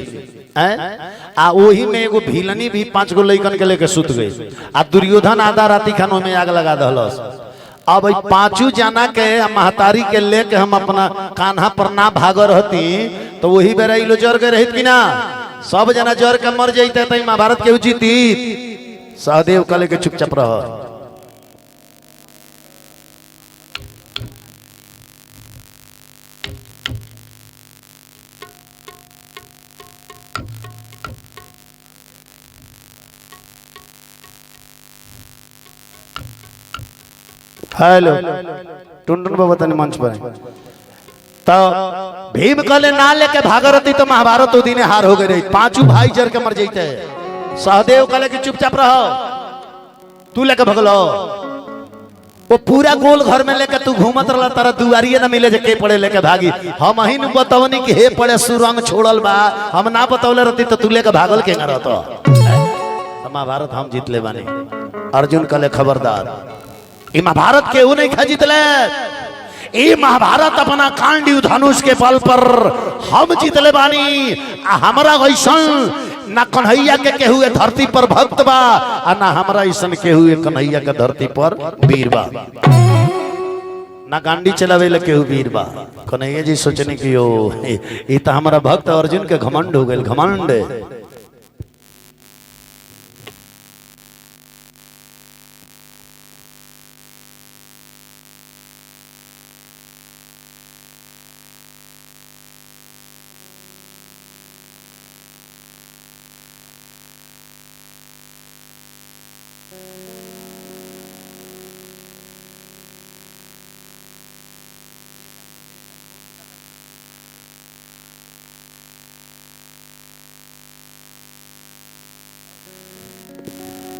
आ ओही में एगो भीलनी भी 5 गो लइकन के लेके सुत गई। आ दुर्योधन आधा राती खानों में आग लगा दहलस। अब 5 जना के महतारी के लेके हम अपना कान्हा पर ना भाग रहती तो वही बेरा इलो जर के रहित कि ना, सब जना जर के मर जाते तो महाभारत के जीती। सहदेव कहले के चुपचाप रह। हेलो टुनटुन बाबा तने मंच पर तो भीम कहले ना लेके भागरती तो महाभारत तो दिन हार हो गई। 5 भाई जर के मर जाते। सहदेव कहले कि चुपचाप रहो, तू लेके भगलो। वो पूरा गोल घर में लेके तू घूमत रहला, तारा दुआरिये ना मिले जे के पड़े लेके भागी। हम ही न बतवनी कि हे पड़े सुरंग छोड़ल बा, हम ना बतौले रहती तो तू लेके भागल के ना रहतो। महाभारत हम जीत ले बानी। अर्जुन कहले खबरदार, ई महाभारत के ऊ नहीं खा जीतले। ई महाभारत अपना कांडी धनुष के बल पर हम जीतले बानी। हमरा ऐसन ना कन्हैया के केहू धरती पर भक्त बा, आ ना हमरा ऐसन केहू कन्हैया के धरती पर वीर बा। ना गांडी चलावे ले केहू वीर बा। कन्हैया जी सोचने की ओ ई तो हमारा भक्त अर्जुन के घमंड हो गए। घमंड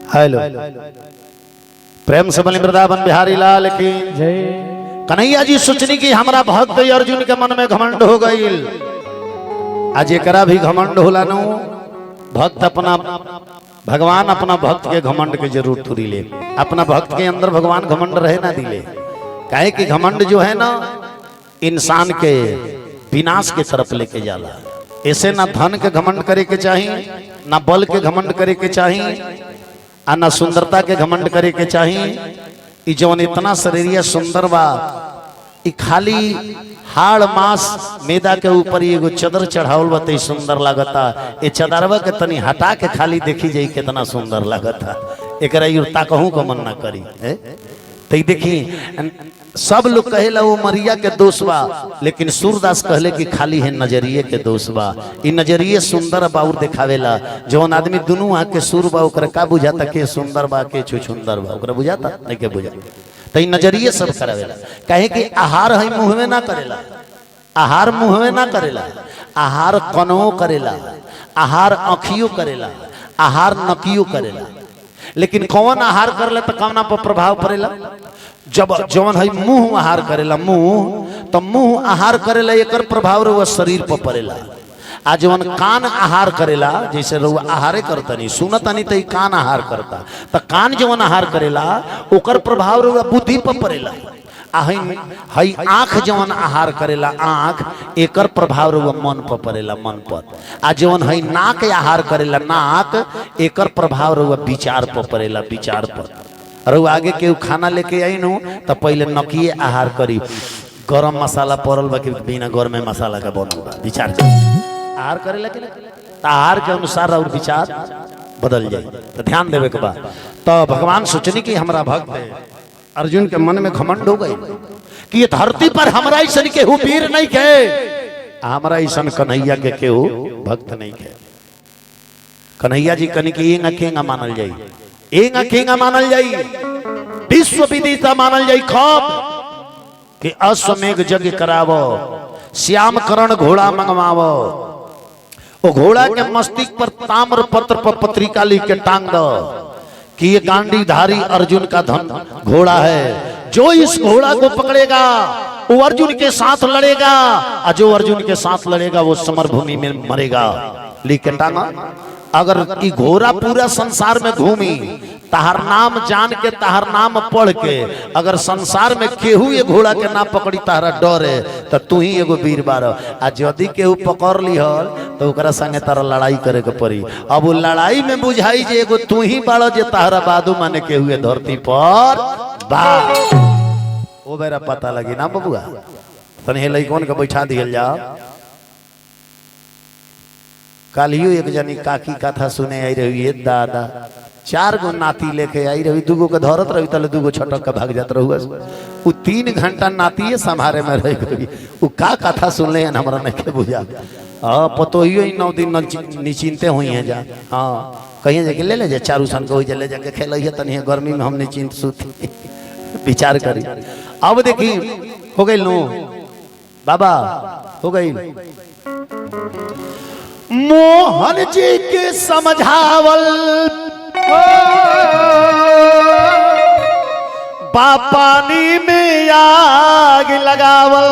हेलो प्रेम से बनी वृंदावन बिहारी लाल की जय। कन्हैया जी सोचनी कि हमारा भक्त अर्जुन के मन में घमंड हो गई। आज एकरा भी घमंड होला नु। भक्त अपना भगवान अपना भक्त के घमंड के जरूर तुरी ले। अपना भक्त के अंदर भगवान घमंड रहे ना दिले। काहे कि घमंड जो है ना इंसान के विनाश के तरफ लेके जाला। ऐसे ना धन के घमंड करे के चाहिए, ना बल के घमंड करे के चाहिए, आ ना सुंदरता के घमंड करे के चाहिए। ई जवन इतना शरीरिया सुंदर बा, ई खाली हाड़ मांस मैदा के ऊपर एगो चदर चढ़ावल बा ते सुंदर लागता। ए चदरवा के तनी हटा के खाली देखी जाई कितना सुंदर लागता। एकरा युरता कहूं को मन ना करी ते देखी। सब लोग कहेला वो मरिया के दोष बा, लेकिन सूरदास कहले कि खाली है नजरिए के दोष बा। इ नजरिए सुंदर बाउर दिखावेला। जौन आदमी दुनू आँख के सुर बा ओकरा का बुझाता के सुंदर बा के छुछुंदर बा, ओकरा बुझाता नहीं के बुझाता। तो इ नजरिए सब करावेला। कहे कि आहार है मुंह में ना करेला, आहार मुंह में ना करेला, आहार कनवो करेला, आहार आँखियों करेला, आहार नकियो करेला। लेकिन कौन आहार करले तो कौना पर प्रभाव पड़ेला? जब जवन है मुंह आहार करेला, मुंह तो मुंह आहार करेला, एकर प्रभाव रे शरीर पर पड़ेला। आज जवन कान आहार करेला जैसे रउआ आहारे करतनी सुनतनी त कान आहार करता त कान जवन आहार करेला ओकर प्रभाव रउआ बुद्धि पर पड़ेला। हई आँख जवन आहार करेला आँख एकर प्रभाव रउआ मन पर पड़ेला मन पर। आ जवन हई नाक आहार करेला नाक एकर प्रभाव रउआ विचार पर पड़ेला विचार पर। रउआ आगे केहू खाना लेके आई नु त पहले नकिए आहार करी गरम मसाला पड़ल बा कि बिना गरम मसाला का बनल बा विचार आहार करेला कि आहार के अनुसार और विचार बदल जाए तो ध्यान देवे के बाद। तो भगवान सोचनी कि हमरा भक्त है अर्जुन के मन में घमंड हो गई कि ये धरती पर हमरा ऐसन केहू वीर नहीं के हमरा ऐसन कन्हैया के केहू भक्त नहीं के। कन्हैया जी कनी कि एंगा केंगा मानल जाई एंगा केंगा मानल जाई विश्व विदिता मानल जाई खब कि अश्वमेघ यज्ञ करावो श्याम करण घोड़ा मंगवावो वो घोड़ा के मस्तिष्क पर ताम्र पत्र पर पत्रिका लिख के टांग दो कि ये गांडीधारी अर्जुन का धन घोड़ा है जो इस घोड़ा को पकड़ेगा वो अर्जुन के साथ लड़ेगा और जो अर्जुन के साथ लड़ेगा वो समर भूमि में मरेगा। लिख के टांगा अगर ई घोड़ा पूरा संसार में घूमी तहर नाम जान के तहर नाम पढ़ के अगर संसार में केहू ये घोड़ा के ना पकड़ी तहरा डर है तो तू ही एगो वीर बार। आ यदि केहू पकड़ लिहल तो ओकरा संगे तारा लड़ाई करे के पड़ी। अब वो लड़ाई में बुझाई जे एगो तू ही बाड़ जे तहरा बादू माने केहू ये धरती पर बा वो बेरा पता लगी ना बबुआ तनी लइकन के बैठा दियल जा। कालियो एक जनी काकी कथा सुने आई रही है दादा 4 गो नाती लेके आई रही 2 गो के धरत रही तले 2 गो छटक के भाग जात रहुआ उ 3 घंटा नातीये संभारे में रह गई उ का कथा सुनले हैं हमरा नहीं के बुझा। हां पतोहियो 9 दिन निश्चिंते हुई है जा। हां कहीं जाके ले ले जा चारू सन को ले जाके खेलई तनी गर्मी में हम निश्चिंत सुती विचार करी। अब देखी हो गई नो बाबा हो गई मोहन जी के समझावल पानी में आग लगावल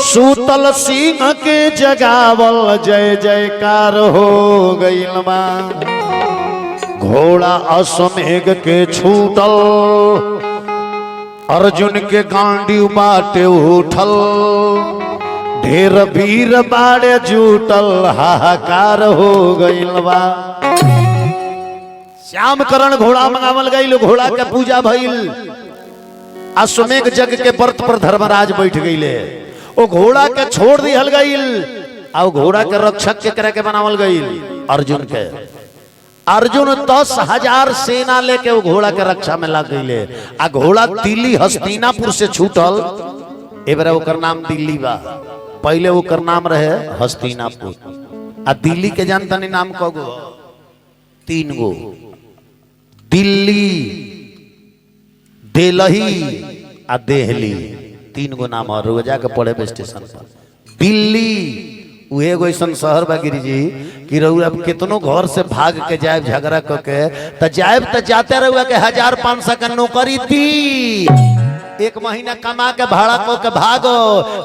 सूतल सिंह के जगावल जय जयकार हो गइल बा। घोड़ा अश्वमेघ के छूटल अर्जुन के गांडी बाटे उठल ढेर वीर बाड़े जूटल हाहाकार हो गइल बा। श्याम करण घोड़ा मंगावल गइल घोड़ा के पूजा भइल अश्वमेघ यज्ञ के व्रत पर धर्मराज बैठ गइले ओ घोड़ा के छोड़ दिहल गइल आ घोड़ा के रक्षक के करे के बनावल गइल अर्जुन के। अर्जुन 10,000 सेना लेके वो घोड़ा के रक्षा में लग गइले आ घोड़ा दिल्ली हस्तिनापुर से छूटल एबरा ओकर नाम दिल्ली बा पहले ओकर नाम रहे हस्तिनापुर आ दिल्ली के जानता नहीं नाम कगो 3 गो दिल्ली दिल्ली आ देहली 3 गो नाम और रोजा के पड़े स्टेशन पर दिल्ली उहे एगो ऐसा शहर बा गिरिजी कि रउआ अब कितनो घर से भाग के जाए झगड़ा करके त जाएब त जाते रउआ के 1,500 का नौकरी दी 1 महीना कमा के भाड़ा को के भागो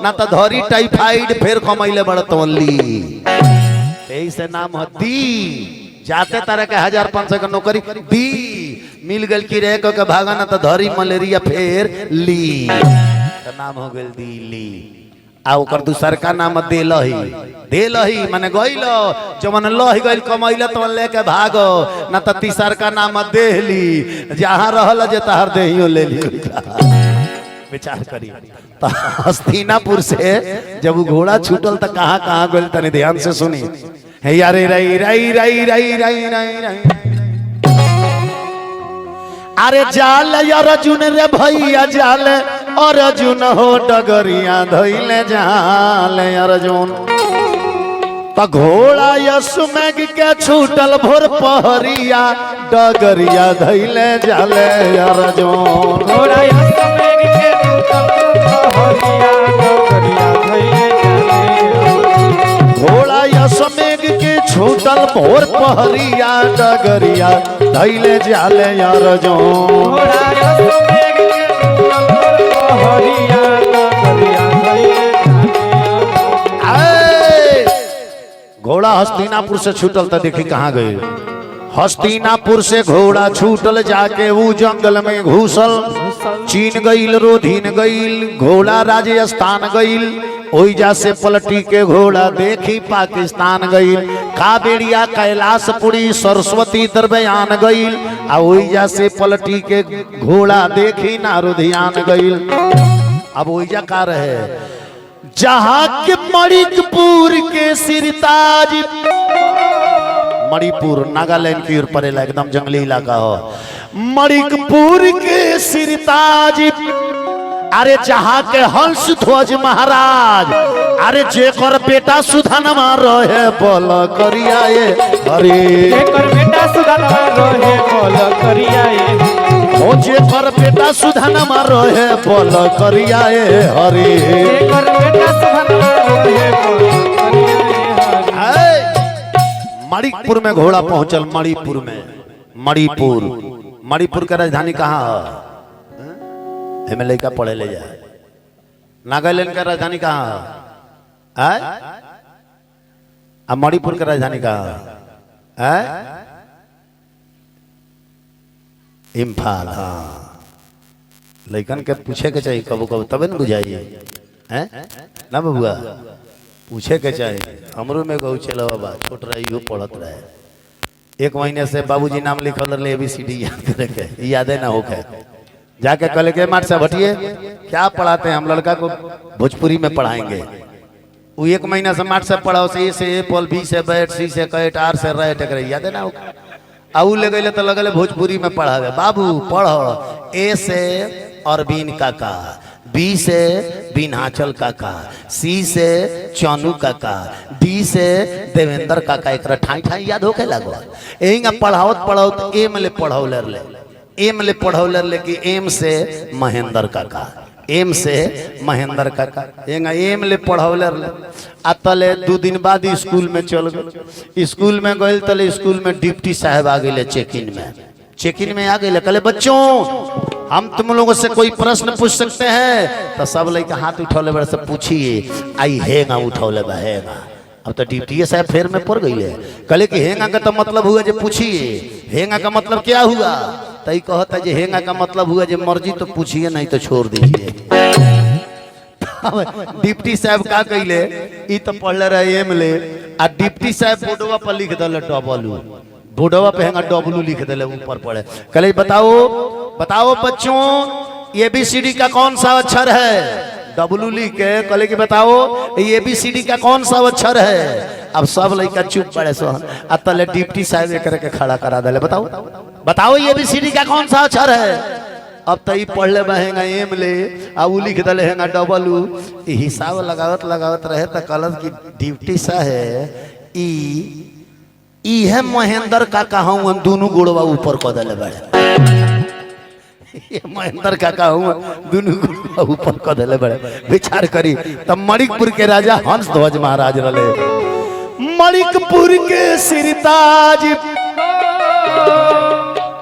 ना तो धरी टाइफाइड फिर कमैले बड़ तोली ऐसे नाम दी जाते तरह के 1,500 का नौकरी दी मिल गल की रह के भागा ना तो धरी मलेरिया फिर ली तो नाम हो गल दिल्ली। आ ओकर दूसर का नाम देलही माने गइलो जवन लही गइल कमैले तो लेके भागो ना तो तीसर का नाम देहली जहां रहल जे तहर देहियो ले ली विचार करी। तो हस्तिनापुर से जब वो घोड़ा छूटल तो कहां कहां गइल तने ध्यान से सुनी हे यारे रई रई रई रई रई रई अरे जाल अर्जुन रे भैया जाल अर्जुन हो डगरिया धइले जाल अर्जुन तो घोड़ा अश्वमेघ के छूटल भोर पहरिया डगरिया धइले जाले अर्जुन घोड़ा अश्वमेघ के छूटल पहरिया डगरिया धइले जाले घोड़ा अश्वमेघ के छूटल भोर पहरिया डगरिया धइले जाले अर्जुन घोड़ा अश्वमेघ के छूटल पहरिया डगरिया धइले जाले हस्तिनापुर से छूटल तो देखी कहाँ गई। हस्तिनापुर से घोड़ा छूटल जाके वो जंगल में घुसल, चीन गईल, रोधीन गईल, घोड़ा राजस्थान गईल, ओइजा से पलटी के घोड़ा देखी पाकिस्तान गईल, काबेड़िया कैलाशपुरी सरस्वती दरबयान गईल, आ ओइजा से पलटी के घोड़ा देखी नारुधियान गईल। अब ओइजा का रहे जहाँ के मणिकपुर के सिरताज, मणिपुर नागालैंड की ओर पड़ेला, एकदम जंगली इलाका हो। मणिकपुर के सिरताज, अरे जहाँ के हंस ध्वज महाराज, अरे जेकर बेटा सुधनमा रहे बोल करिया ये हरे, जेकर बेटा सुधनमा रहे बोल करिया ये, ओ जेकर बेटा सुधनमा रहे बोल करिया ये हरे, जेकर बेटा सुधनमा रहे बोल करिया ये। मणिपुर में घोड़ा पहुंचल, मणिपुर में, मणिपुर का राजधानी कहाँ है? हमें लड़का पढ़े ले जाए। नागालैंड का राजधानी कहाँ है? अब मणिपुर का राजधानी कहाँ है? इम्फाल। हाँ, लड़कन के पूछे के चाहिए कबो कबो, तबे न बुझाइए हैं ना बबुआ, पूछे के चाहिए। हमरो में गौ चलो बाबा, छोट रही हो पढ़त रहे, 1 महीने से बाबूजी नाम लिखल रहे, ABCD याद करे के, यादे ना होके जाके कल के मार से भटिए क्या पढ़ाते हैं हम, लड़का को भोजपुरी में पढ़ाएंगे। वो 1 महीना से मार से पढ़ाओ, से A से एप्पल, B से बैट, C से कैट, R से राइट, याद है ना हो। आऊ ले गए तो लगल भोजपुरी में पढ़ावे, बाबू पढ़ो। A से अरबीन काका, B से बिन्हाचल काका, C से चौनू काका, D से देवेंद्र काका, एक ठाई ठाई याद होके लगो। यही पढ़ाओत पढ़ाओत एम ले पढ़ौले ले, एम ले पढ़ौले ले कि एम से महेंद्र काका, एम से महेंद्र काका, एम ले पढ़ौले ले। तले 2 दिन बाद स्कूल में चल गए। स्कूल में गए तले स्कूल में डिप्टी साहब आ गए चेक इन में आ गए। कहले बच्चों हम तुम लोगों से कोई प्रश्न पूछ सकते हैं? तो सब लड़का हाथ उठौले बड़े से पूछिए। आई हेगा उठौले बा हेगा। अब तो डिप्टी साहब फेर में पड़ गई। कहले कि हेगा का तो मतलब हुआ जो पूछिए, हेगा का मतलब क्या हुआ? तई कहता जे हेगा का मतलब हुआ जो मर्जी तो पूछिए, नहीं तो छोड़ दीजिए। डिप्टी साहब का कहले, ई तो पढ़ले रहे एम ले, आ डिप्टी साहब बोर्डवा पर लिख दले डबलू, बोर्डवा पे हेगा डबलू लिख दले ऊपर पड़े। कहले बताओ बताओ बच्चों ABCD का कौन सा अक्षर है? डब्लू लिख के कहले कि बताओ ABCD का कौन सा अक्षर है? अब सब लड़का चुप पड़े सो, तले डिप्टी साहब एक करके खड़ा करा दले, बताओ बताओ ABCD का कौन सा अक्षर है? अब तो पढ़ ले बहेगा एम ले, अब लिख दले हेगा डबलू। हिसाब लगावत लगावत रहे तो कहल कि डिप्टी साहब ई है महेंद्र काका हूँ, दोनों गोड़वा ऊपर कह दले बड़े। ये महेंद्र काका हूँ, दोनों गोड़वा ऊपर कह दले बड़े। विचार करी तब मणिकपुर के राजा हंस ध्वज महाराज रहे, मणिकपुर के सिरताज।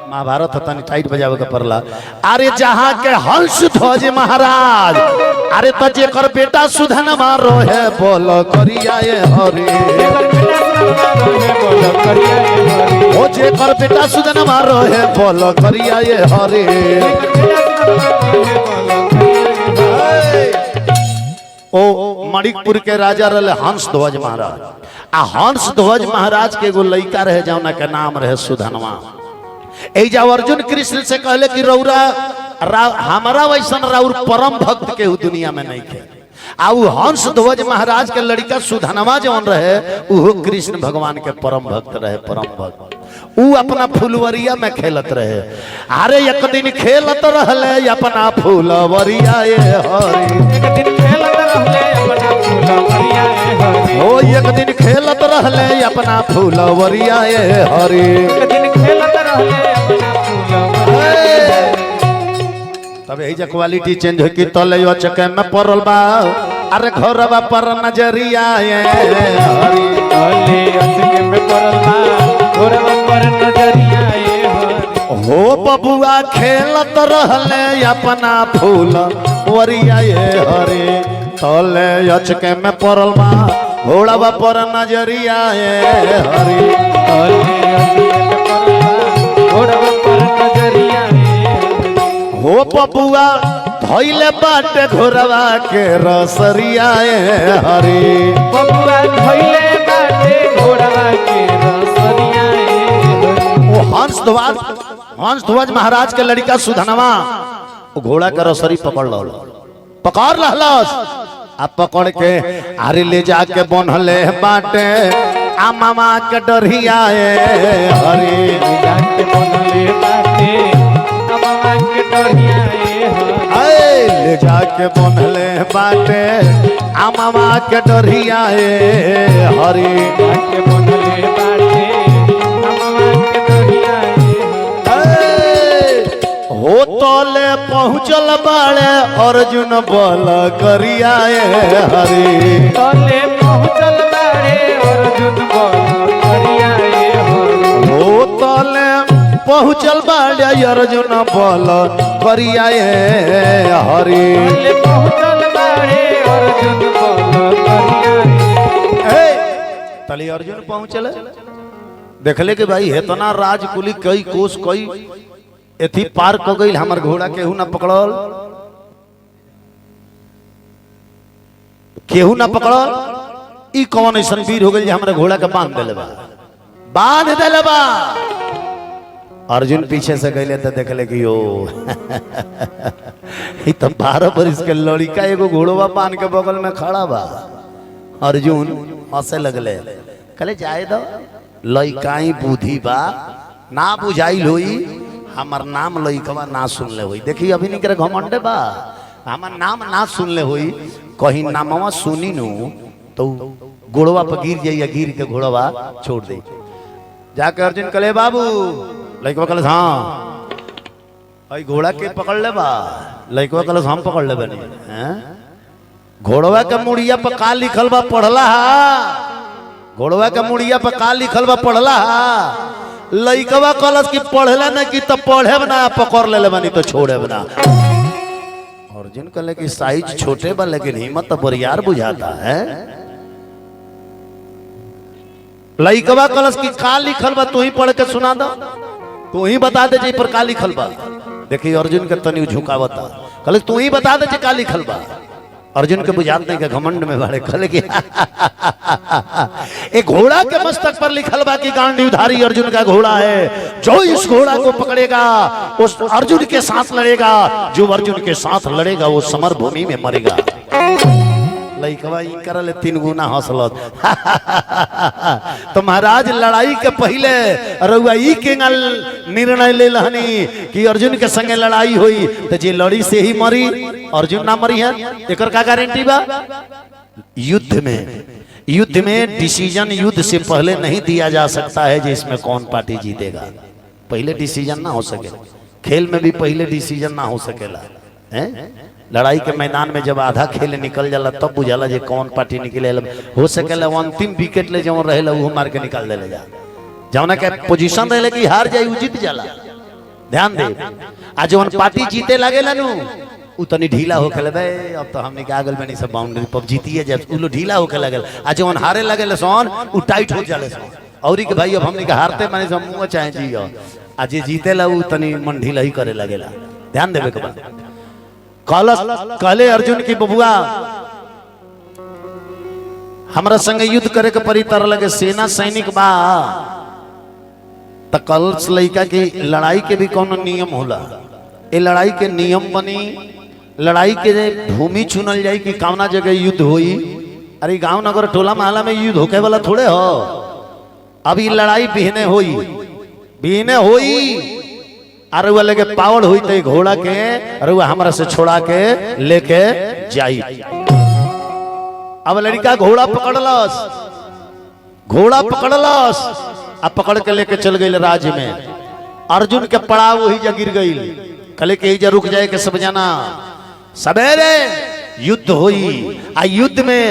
महाभारत तनी टाइट बजावे का पड़ला। अरे जहाँ के हंस ध्वज महाराज, अरे तो जेकर बेटा सुधनमा रहे बोल करिया ये हरे, ओ जेकर बेटा सुधनमा रहे बोल करिया ये हरे। ओ मणिकपुर के राजा रहे हंस ध्वज महाराज। आ हंस ध्वज महाराज के एगो लड़का रहे जौना के नाम रहे सुधनमा। एजा अर्जुन कृष्ण से कहले कि रौरा हमारा वैसन राउर परम भक्त के दुनिया में नहीं थे। आउ हंस ध्वज महाराज के लड़का सुधनमा जौन रहे वो कृष्ण भगवान के परम भक्त रहे, परम भक्त। ऊ अपना फुलवरिया में खेलत रहे। अरे एक दिन खेलत रहले अपना फुलवरिया ये हरि, एक दिन खेलत रहले अपना फुलवरिया ये हरि, ओ एक दिन खेलत रहले अपना फुलवरिया ये हरि, एक दिन खेलत रहले अपना फुलवरिया। तब यही क्वालिटी चेंज हो कि तले चके में पड़ल बा। अरे घरवा पर नजरिया ये हरि, तले चके में पड़ल बा, घरवा पर नजरिया ये हरि। हो बबुआ खेलत रहले अपना फूल वरिया ये हरे, तले अचके में पड़ल बा घोड़वा पर नजरिया हरि घोड़वा पर नजरिया हो पपुआ धैले बाटे घोड़वा के रसरिया हरि बबुआ धइले बाटे घोड़वा के रसरिया वो हंस ध्वज महाराज के लड़का सुधनवा वो घोड़ा का रसरी पकड़ लहलस आ पकड़ के अरे ले जाके बनहले बाटे आ मामा के डरिया हरे जाके बनले बाटे अमवा के डरिया ले जाके बनहले बाटे आ मामा के डरिया हरे जाके बनले बाटे अमवा के डरिया हो तले पहुँचल बाड़े अर्जुन बल करिया हरे तले पहुँचल बाड़े अर्जुन बल करिया हो तले पहुँचल बाड़े अर्जुन बल करिया हरे तले पहुँचल बाड़े अर्जुन बल करिया तले अर्जुन पहुँचल देखले कि भाई हेतना राजकुली कई कोस कई एथी पार क गई हमर घोड़ा केहू ना पकड़ल ई कौन ऐसा वीर हो गई हमारे घोड़ा के बांध देले बा अर्जुन पीछे से गईले तो देखले कि ओ ई तो 12 बरिस के लड़का एगो घोड़वा बांध के बगल में खड़ा बा अर्जुन हंसे लगले कहले जाए दो लइकाई बुद्धि बा ना बुझाइल होई हमार नाम लइकवा ना सुनले होई देखी अभी नहीं करे घमंडे बा हमार नाम ना सुनले होई कहीं नामवा सुनी नु तो घोड़वा पर गिर जाइए गिर के घोड़वा छोड़ दे जाके अर्जुन कहले बाबू लइकवा कहले हाँ भाई घोड़ा के पकड़ ले बा लइकवा कहले हम पकड़ ले बनी हैं घोड़वा के मुड़िया पर का लिखल बा पढ़ला घोड़वा के मुड़िया पर का लिखल बा पढ़ला लइकवा कलस की पढ़ला ना कि तो पढ़े ना पकड़ ले बनी तो छोड़े ना अर्जुन कहले कि साइज छोटे बा लेकिन हिम्मत तो बरियार बुझाता है लइकवा कलस की का लिखल बा तू ही पढ़ के सुना दो तू ही बता दे जे पर का लिखल बा देखिए अर्जुन के तनी झुकावता कहले तू ही बता दे जे का लिखल बा अर्जुन के बुझाते नहीं के घमंड में बाड़े कहले कि एक घोड़ा के मस्तक पर लिखल बा कि गांडीवधारी अर्जुन का घोड़ा है जो इस घोड़ा को पकड़ेगा उस अर्जुन के साथ लड़ेगा जो अर्जुन के साथ लड़ेगा वो समर भूमि में मरेगा लइकवा ई करले 3 गुना हंसलत तो महाराज लड़ाई के पहले रउआ ई केंगल निर्णय ले लहनी कि अर्जुन के संगे लड़ाई हुई तो जे लड़ी से ही मरी अर्जुन ना मरी है एकर का गारंटी बा युद्ध में डिसीजन युद्ध से पहले नहीं दिया जा सकता है कि इसमें कौन पार्टी जीतेगा पहले डिसीजन ना हो सके खेल में भी पहले डिसीजन ना हो सकेला हैं लड़ाई के मैदान में जब आधा खेल निकल जाला तब बुझाला जे कौन पार्टी निकले हो सकेला अंतिम विकेट ले जवन रहेला वो मार के निकाल देले जा जवना के पोजीशन रहेला कि हार जाई उ जीत जाला ध्यान दे आ जवन पार्टी जीते लागेला नु उ तनी ढीला होके लबे अब तो हमनी के आगल में नहीं सब बाउंड्री पर जीतिए जब उ लो ढीला होके लागल आ जवन हारे लागेला सोन उ टाइट हो जाले सोन औरी के भाई अब हमनी के हारते माने सब मुंह चाहे जियो आ जे जीतेला उ तनी मन ढीला ही करे लागेला ध्यान देवे के बा कहले अर्जुन की बबुआ हमरा संगे युद्ध करे के परी तर लगे सेना सैनिक बा त कल लइका की लड़ाई के भी कोनो नियम होला ए लड़ाई के नियम बनी लड़ाई के भूमि चुनल जाई कि कौना जगह युद्ध होई अरे गांव नगर टोला महला में युद्ध होके वाला थोड़े हो अब ये लड़ाई बिहने होई अरे वो लगे पावड़ हुई तो घोड़ा के अरे वो हमरा से छोड़ा के लेके जाई अब लड़का घोड़ा पकड़लस अब पकड़ के लेके चल गई राज्य में अर्जुन के पड़ाव वही जा गिर गई कले के जा रुक जाए के सब जाना सवेरे युद्ध हुई आ युद्ध में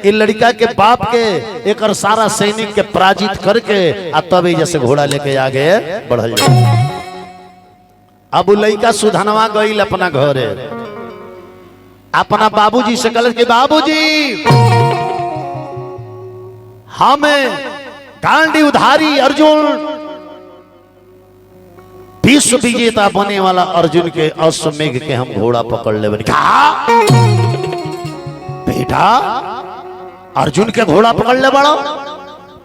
ये लड़का के बाप के एक सारा सैनिक के पराजित करके आ तब जैसे घोड़ा लेके आगे बढ़ल जाए अब लइका सुधनवा गईल अपना घरे अपना बाबूजी से कहल कि बाबूजी हमें गांडी उधारी अर्जुन विश्व विजेता बने वाला अर्जुन के अश्वमेघ के हम घोड़ा पकड़ ले बनी। कहा बेटा अर्जुन के घोड़ा पकड़ ले बड़ा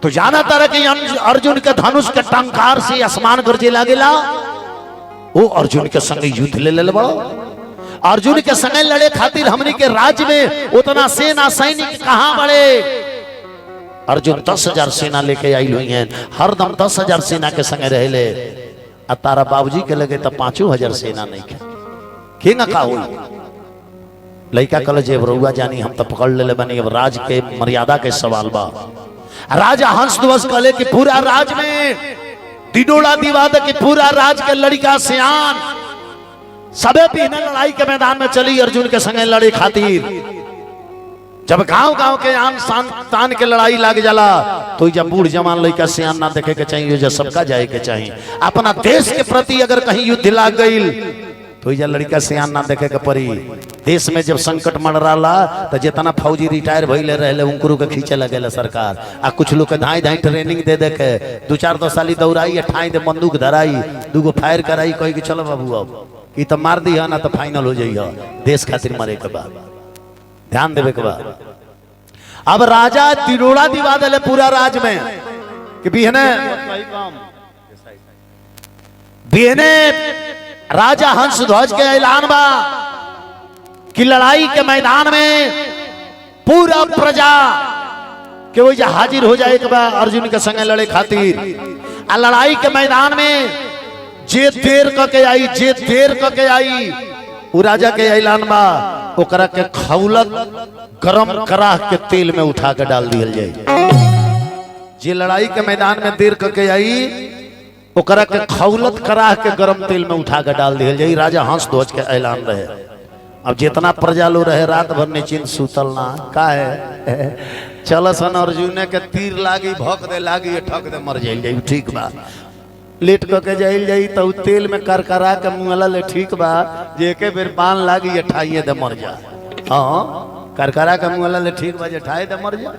तो जाना तारा कि अर्जुन के धनुष के टंकार से आसमान गरजे लागेला। वो अर्जुन के संग युद्ध ले ले बड़ा। अर्जुन के संग लड़े खातिर हमने के राज्य में उतना सेना सैनिक कहां बड़े। अर्जुन 10,000 सेना लेके आई हुई हैं, हरदम 10,000 सेना के संग रह ले। आ तारा बाबूजी के लगे तो 5,000 सेना नहीं के ना का हुई। लड़का कल जेब रउआ जानी हम तो पकड़ ले बनी। अब राज के मर्यादा के सवाल बा। राजा हंसध्वज कहले कि पूरा राज में दिनोड़ा दिवाद की पूरा राज के लड़का सियान सबे पीने लड़ाई के मैदान में चली अर्जुन के संगे लड़े खातिर। जब गांव गांव के आन शान तान के लड़ाई लाग जाला तो जब बूढ़ जवान लड़का सियान ना देखे के चाहिए, जो सबका जाए के चाहिए। अपना देश के प्रति अगर कहीं युद्ध लाग गई तो जब लड़का सियान ना देखे के पड़ी। देश में जब संकट मर रहा तो जितना फौजी रिटायर भइले रहे उनको के खींचे लगे सरकार। आ कुछ लोग के धाई धाई ट्रेनिंग दे के 2-4 साली दौड़ाई, ठाई दे बंदूक धराई, 2 फायर कराई, कही कि चलो बाबू अब ये तो मार दी है ना तो फाइनल हो जाइए। देश खातिर मरे के बाद ध्यान देवे के बाद। अब राजा तिरोड़ा दिवा दे पूरा राज में कि बिहने राजा हंसध्वज के ऐलान बा कि लड़ाई के मैदान में पूरा प्रजा के वही हाजिर हो जाए बा अर्जुन के संगे लड़े खातिर। आ लड़ाई के मैदान में जे देर के आई, जे देर के आई उ राजा के ऐलान बा ओकरा के खौलत गरम करा के तेल में उठा के डाल दिया जाए। जे लड़ाई के मैदान में देर के आई ओकरा के खौलत करा के गरम तेल में उठा के डाल दिया जाए। राजा हंसध्वज के ऐलान रहे। अब जितना प्रजा लो रहे रात भर निश्चिंत सुतल ना का है चल सन अर्जुन के तीर लागी भक दे लागी ठक दे मर जाइल। ठीक बा लेट के जाइल जाई तो तेल में करकरा के मुंहला ले। ठीक बा जे एके बेर बान लागी अठाइए दे मर जा। हाँ करकरा के मुंहला ले। ठीक बा जे अठाए दे मर जा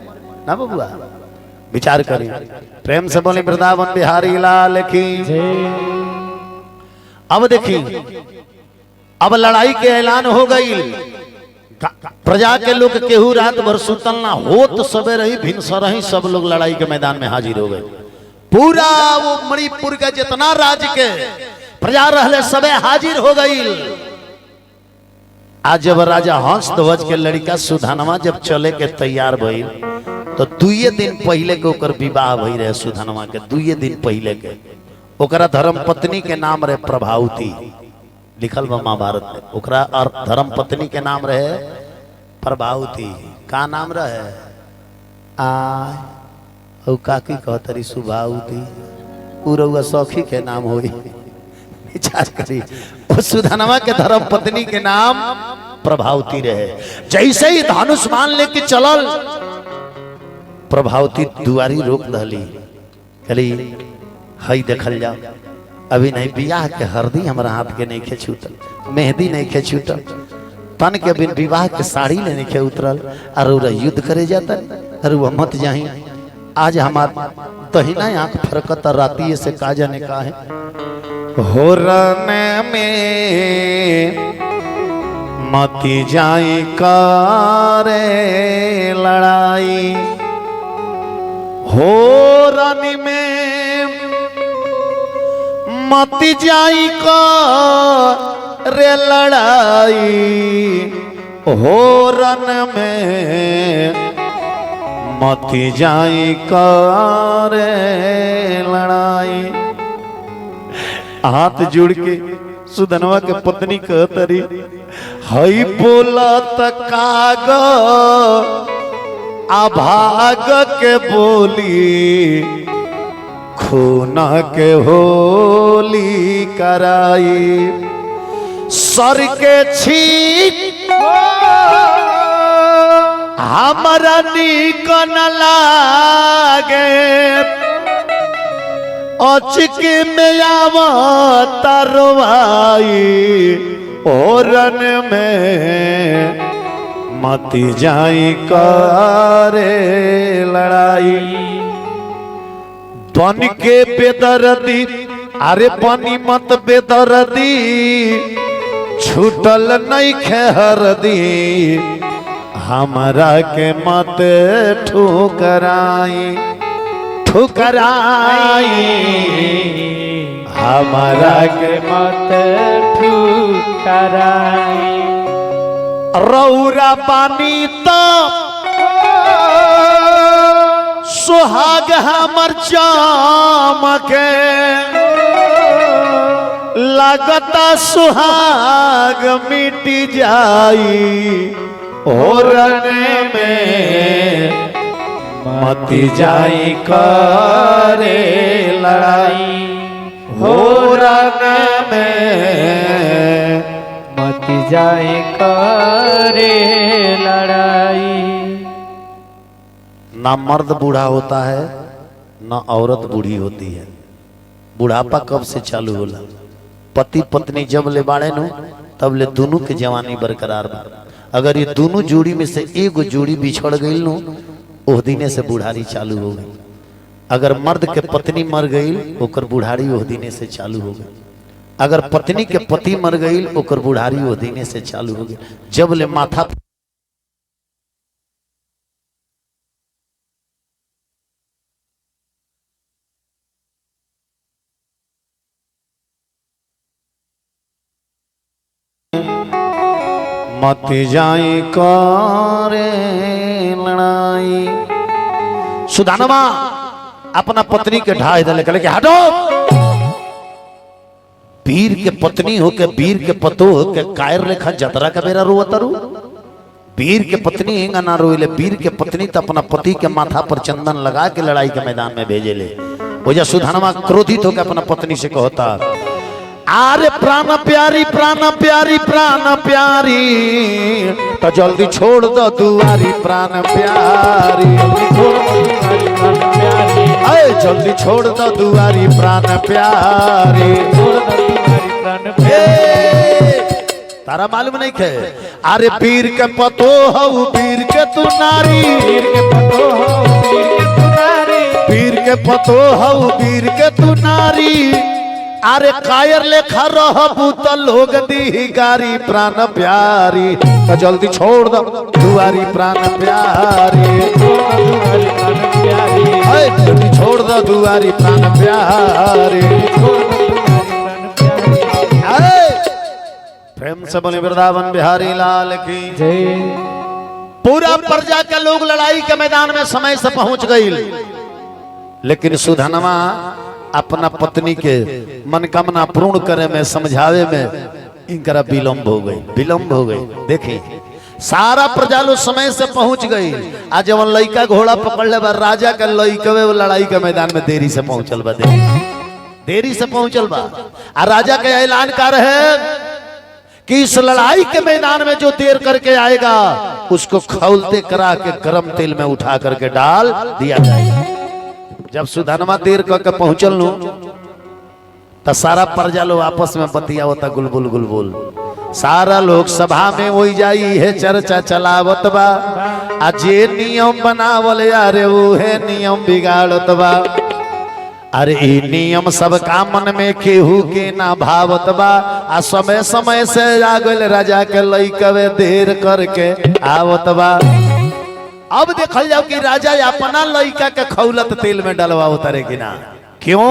ना बबुआ। विचार करी प्रेम से बोली वृंदावन बिहारी लाल की। अब देखी अब लड़ाई के ऐलान हो गई। प्रजा के लोग केहू रात भर सुतल ना हो तो सबे रही भिनसर ही सब लोग लड़ाई के मैदान में हाजिर हो गए। पूरा वो मणिपुर के जितना राज्य के प्रजा रहले सबे हाजिर हो गई। आज जब राजा हंसध्वज के लड़का सुधनवा जब चले के तैयार भइल तो 2 दिन पहले के ओकर विवाह भई रहे। सुधनवा के 2 दिन पहले के ओकरा धर्म पत्नी के नाम रहे प्रभावती। लिखल बा महाभारत में। ओकरा और धर्म पत्नी के नाम रहे प्रभावती। का नाम रहे आ काकी कहतरी सुभावती। उरुआ सखी के नाम होई। विचार करी सुधनवा के धर्म पत्नी के नाम प्रभावती रहे। जैसे ही धनुष मान लेके चलल प्रभावती दुआरी रोक दहली। कहली हई देखल जाओ अभी नहीं बियाह के हरदी हमारा हाथ के नहीं खे छूटल, मेहंदी नहीं खे छूटल, तन के बिन विवाह के साड़ी ले नहीं खे उतरल। और युद्ध करे जाता अरे वह मत जाही। आज हमार तहिना आंख फरकत राती से का जाने का है। हो रन में मती जाई करे लड़ाई। हो रन में मती जाई करे लड़ाई। हो रन में मती जाई करे लड़ाई। हाथ जुड़ के सुधनवा के पत्नी कहतरी हई बोला तकाग अभाग के बोली खून के होली कराई। सर के छीट हमारा नीक न लागे। अचके में आवता रोवाई। ओरन में मती जाई करे लड़ाई बन के बेदर्दी अरे बनी मत बेदर्दी छूटल नहीं खेहरदी हमरा के मत ठुकराई ठुकराई हमरा के मत ठुकराई रौरा पानी तो सुहाग हमर जाम के लगता सुहाग मिट जाई ओरने में मती जाई करे लड़ाई ओरने में मत जाए करे लड़ाई। ना मर्द बूढ़ा होता है ना औरत बूढ़ी होती है। बुढ़ापा कब से चालू होला? पति पत्नी जब ले बाड़े नु तब ले दोनों के जवानी बरकरार बा। अगर ये दोनों जोड़ी में से एक जोड़ी बिछड़ गई नु ओह दिने से बुढ़ारी चालू हो गई। अगर मर्द के पत्नी मर गई ओकर बुढ़ारी ओह दिने से चालू हो गई। अगर पत्नी के पति मर गई ओकर बुढ़ारी ओह दिने से चालू हो गई। जब ले माथा मत जाई करे लड़ाई। सुदानमा अपना पत्नी के ढाई दले के हटो। वीर के पत्नी हो के वीर के पतो हो के कायर लेखा जतरा का बेरा रोवतरू। वीर के पत्नी हिंगा ना रोइले। वीर के पत्नी तो अपना पति के माथा पर चंदन लगा के लड़ाई के मैदान में भेजे ले। वो सुदानमा क्रोधित होकर अपना पत्नी से कहता आरे प्राण प्यारी प्राण प्यारी प्राण प्यारी तो जल्दी छोड़ दो दुआरी प्राण प्यारी अरे जल्दी छोड़ दो दुआरी प्राण प्यारी। तारा मालूम नहीं खे? अरे पीर के पतो हो पीर के तू नारी पीर के पतो हो पीर के तू नारी पीर के पतो हो पीर के तू नारी। अरे कायर लेखा रहबू तो लोग दी गारी प्राण प्यारी तो जल्दी छोड़ दो दुआरी प्राण प्यारी जल्दी छोड़ दो दुआरी प्राण प्यारी। प्रेम से बोले वृंदावन बिहारी लाल की जय। पूरा प्रजा के लोग लड़ाई के मैदान में समय से पहुंच गई लेकिन सुधनमा अपना पत्नी के मनकामना पूर्ण करे में समझावे में इनकरा विलम्ब हो गई विलम्ब हो गई। देखिए सारा प्रजा लोग समय से पहुंच गई। आज जब लड़का घोड़ा पकड़ ले राजा के लड़कवे लड़ाई के मैदान में देरी से पहुंचल बा देरी से पहुंचल बा। आ राजा का ऐलान कर है कि इस लड़ाई के मैदान में जो देर करके आएगा उसको खौलते करा के गर्म तेल में उठा करके डाल दिया जाएगा। जब सुधनमा देर करके पहुंचल नु तो सारा प्रजा लोग आपस में बतिया होता गुलबुल गुलबुल। सारा लोग सभा में वही जाई है चर्चा चलावत बा। आ जे नियम बनावल यारे वो है नियम बिगाड़त बा। अरे ई नियम सबका मन में केहू के ना भावत बा। आ समय समय से आ गइल राजा के लइकवे देर करके आवत बा। अब देखल जाओ कि राजा अपना लड़का के खौलत तेल में डलवाओ तारे कि ना। क्यों?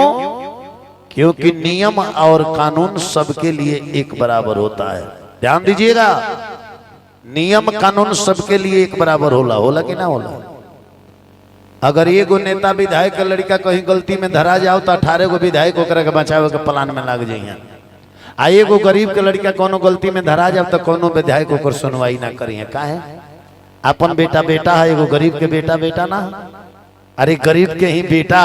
क्योंकि नियम और कानून सबके लिए एक बराबर होता है। ध्यान दीजिएगा नियम कानून सबके लिए एक बराबर होला होला कि ना होला। अगर एगो नेता विधायक के लड़का कहीं गलती में धरा जाओ तो 18 गो विधायक ओकरा के बचावे के प्लान में लग जाइए। आ एगो गरीब के लड़का कोनो गलती में धरा जाओ तो कोनो विधायक ओकर सुनवाई ना करिए। काहे? अपन बेटा बेटा है एगो गरीब के बेटा बेटा ना। अरे गरीब के ही बेटा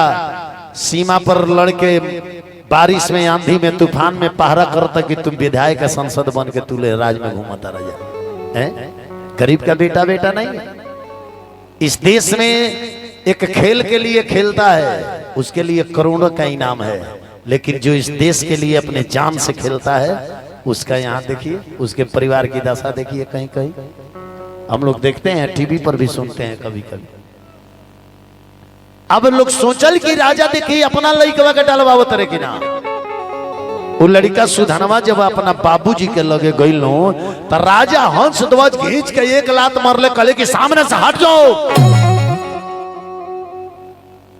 सीमा पर लड़के बारिश में आंधी में तूफान में पहरा करता कि तुम विधायक का संसद बन के तूले राज में घूमता रह जा। गरीब का बेटा बेटा नहीं। इस देश में एक खेल के लिए खेलता है उसके लिए करोड़ों का इनाम है। लेकिन जो इस देश के लिए अपने जान से खेलता है उसका यहाँ देखिए उसके परिवार की दशा देखिए। कहीं कहीं हम लोग देखते हैं, टीवी पर भी सुनते हैं कभी कभी। अब लोग सोचल कि राजा देखी अपना लइकवा के डलवावत रहे कि ना। वो लड़का सुधनवा जब अपना बाबूजी के लगे गइल तो राजा हंस ध्वज खींच के एक लात मारले, कहले कि सामने से हट जाओ,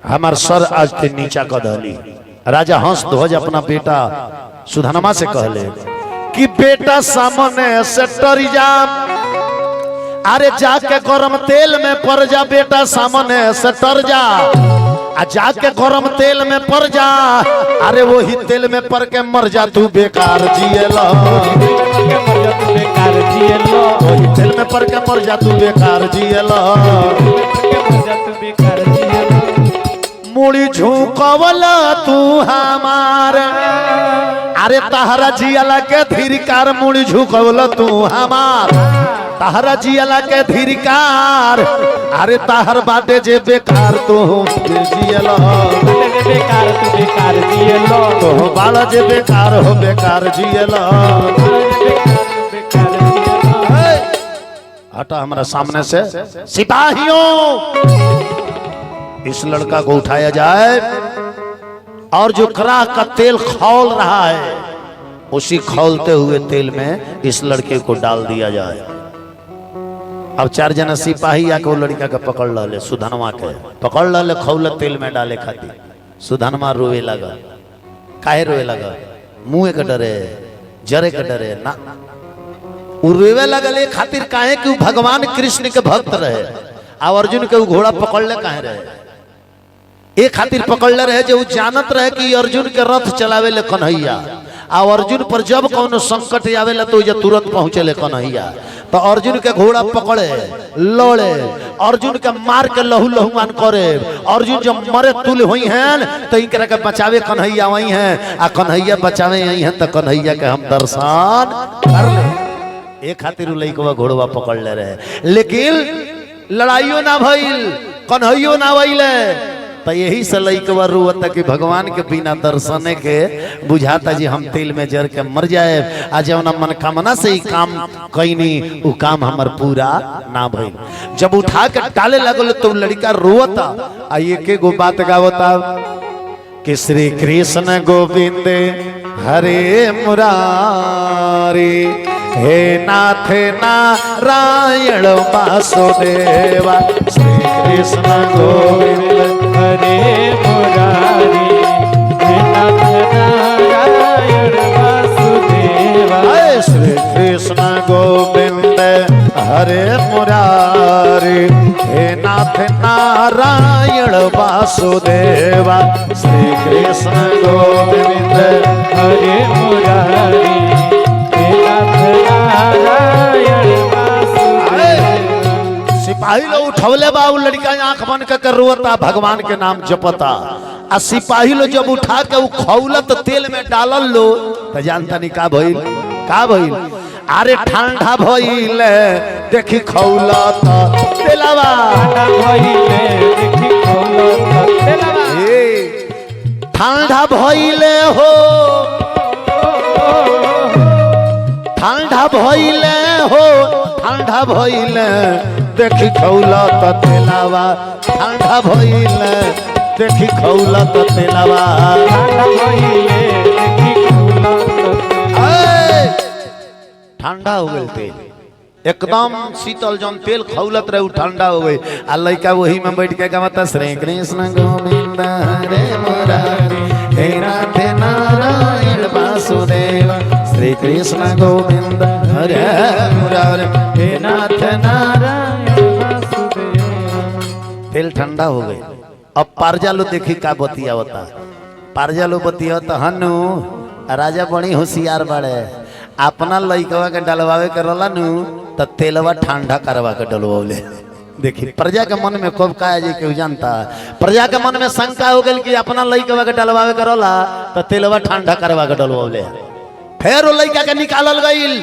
हमार सर आज ते नीचा कर दली। राजा हंस ध्वज अपना बेटा सुधनमा से कहले कि बेटा सामने से टर जा, अरे जाके गरम तेल में पड़ जा बेटा, सामने से टर जा, जाके गरम तेल में पड़ जा, अरे वही तेल में पड़ के मर जा तू बेकार जिएला, वही तेल में पड़ के मर जा तू बेकार जिएला। मुड़ी झुकवला तू हमार, अरे तहरा जियाला के धीरकार, मुड़ी झुकवला तू हमार, तहरा जियाला के धीरकार, अरे तहर बाटे जे बेकार तू जियला, बेकार तू बेकार जियलो, तो बाला जे बेकार हो बेकार जियला। हटा हमारा सामने से। सिपाहियों, इस लड़का को उठाया जाए और जो कराह का तेल खौल रहा है उसी खौलते हुए तेल में इस लड़के को डाल दिया जाए। अब 4 जना सिपाही आके वो लड़का के पकड़ ले, सुधनवा के पकड़ ले, खौल तेल में डाले खातिर। सुधनवा रोए लगा। काहे रोए लगा? मुंह के डरे, जरे के डरे ना, वो रोए लगल खातिर काहे कि भगवान कृष्ण के भक्त रहे। आ अर्जुन के घोड़ा पकड़ ले काहे रहे? एक खातिर पकड़ ले रहे जो जानत रहे कि अर्जुन के रथ चलावे ले कन्हैया, आ अर्जुन पर जब कौन संकट आवेला तो ये तुरंत पहुंचे ले कन्हैया। तो अर्जुन के घोड़ा पकड़े, लड़े, अर्जुन के मार के लहू लहुआन करे। अर्जुन जब मरे तुल हुई हैं तो इनकरा के बचावे कन्हैया वही हैं, आ कन्हैया बचावे यही हैं, तो कन्हैया के हम दर्शन कर ले। एक खातिर लइकवा घोड़वा पकड़ ले रहे, लेकिन लड़ाइयो ना भइल, कन्हैयो ना भइले। तो यही से लइकवा रोता कि भगवान के बिना दर्शने के बुझाता जी हम तेल में जर के मर जाए। आज मन कामना से ही काम कईनी, वो काम हमार पूरा ना भइल। जब उठा के टाले लगल तो लड़का रोता, आ एक गो बात गावता कि श्री कृष्ण गोविंद हरे मुरारी, हे नाथ नारायण वासुदेवा, श्री कृष्ण गोविंद हरे मुरारी, हे नाथ नारायण वासुदेवा। श्री कृष्ण गोविंद हरे मुरारी, हे नाथ नारायण वासुदेवा, श्री कृष्ण गोविंद हरे मुरारी, सिपाही लोग उठवले बा, लड़का आंख बन के रोता, भगवान के नाम जपता। आ सिपाही लोग जब उठा के उ खौलत तेल में डालल लो तो जानता नहीं का भइल, का भइल? अरे ठंडा भइल देखी खौलत तेलवा, ठंडा भइले हो, ठंडा भइले हो, ठंडा भइले देखी खौलत तेलवा, ठंडा भइले देखी खौलत तेलवा। ठंडा हो गए तेल, एकदम शीतल जन तेल खौलत रहे ठंडा हो गई। आ लइका वही में बैठ के गावता श्री कृष्ण गोविंद हरे मुरारी, हे नाथ नारायण वासुदेव, श्री कृष्ण गोविंद हरे मुरारी, हे नाथ नारायण वासुदेव। तेल ठंडा हो गए। अब पारजालो देखी का बतिया होता, पारजालो बतिया होता हनु राजा बड़ी होशियार बड़े, अपना लइकवा के डलवावे के रहला नु तो तेलवा ठंडा करवा के डलवाले। देखी प्रजा के मन में कब का है केहू जानता? प्रजा के मन में शंका हो गई कि अपना लइकवा के डलवावे के रहला तो तेलवा ठंडा करवा के डलवाले। फिर वो लइका के निकालल गईल,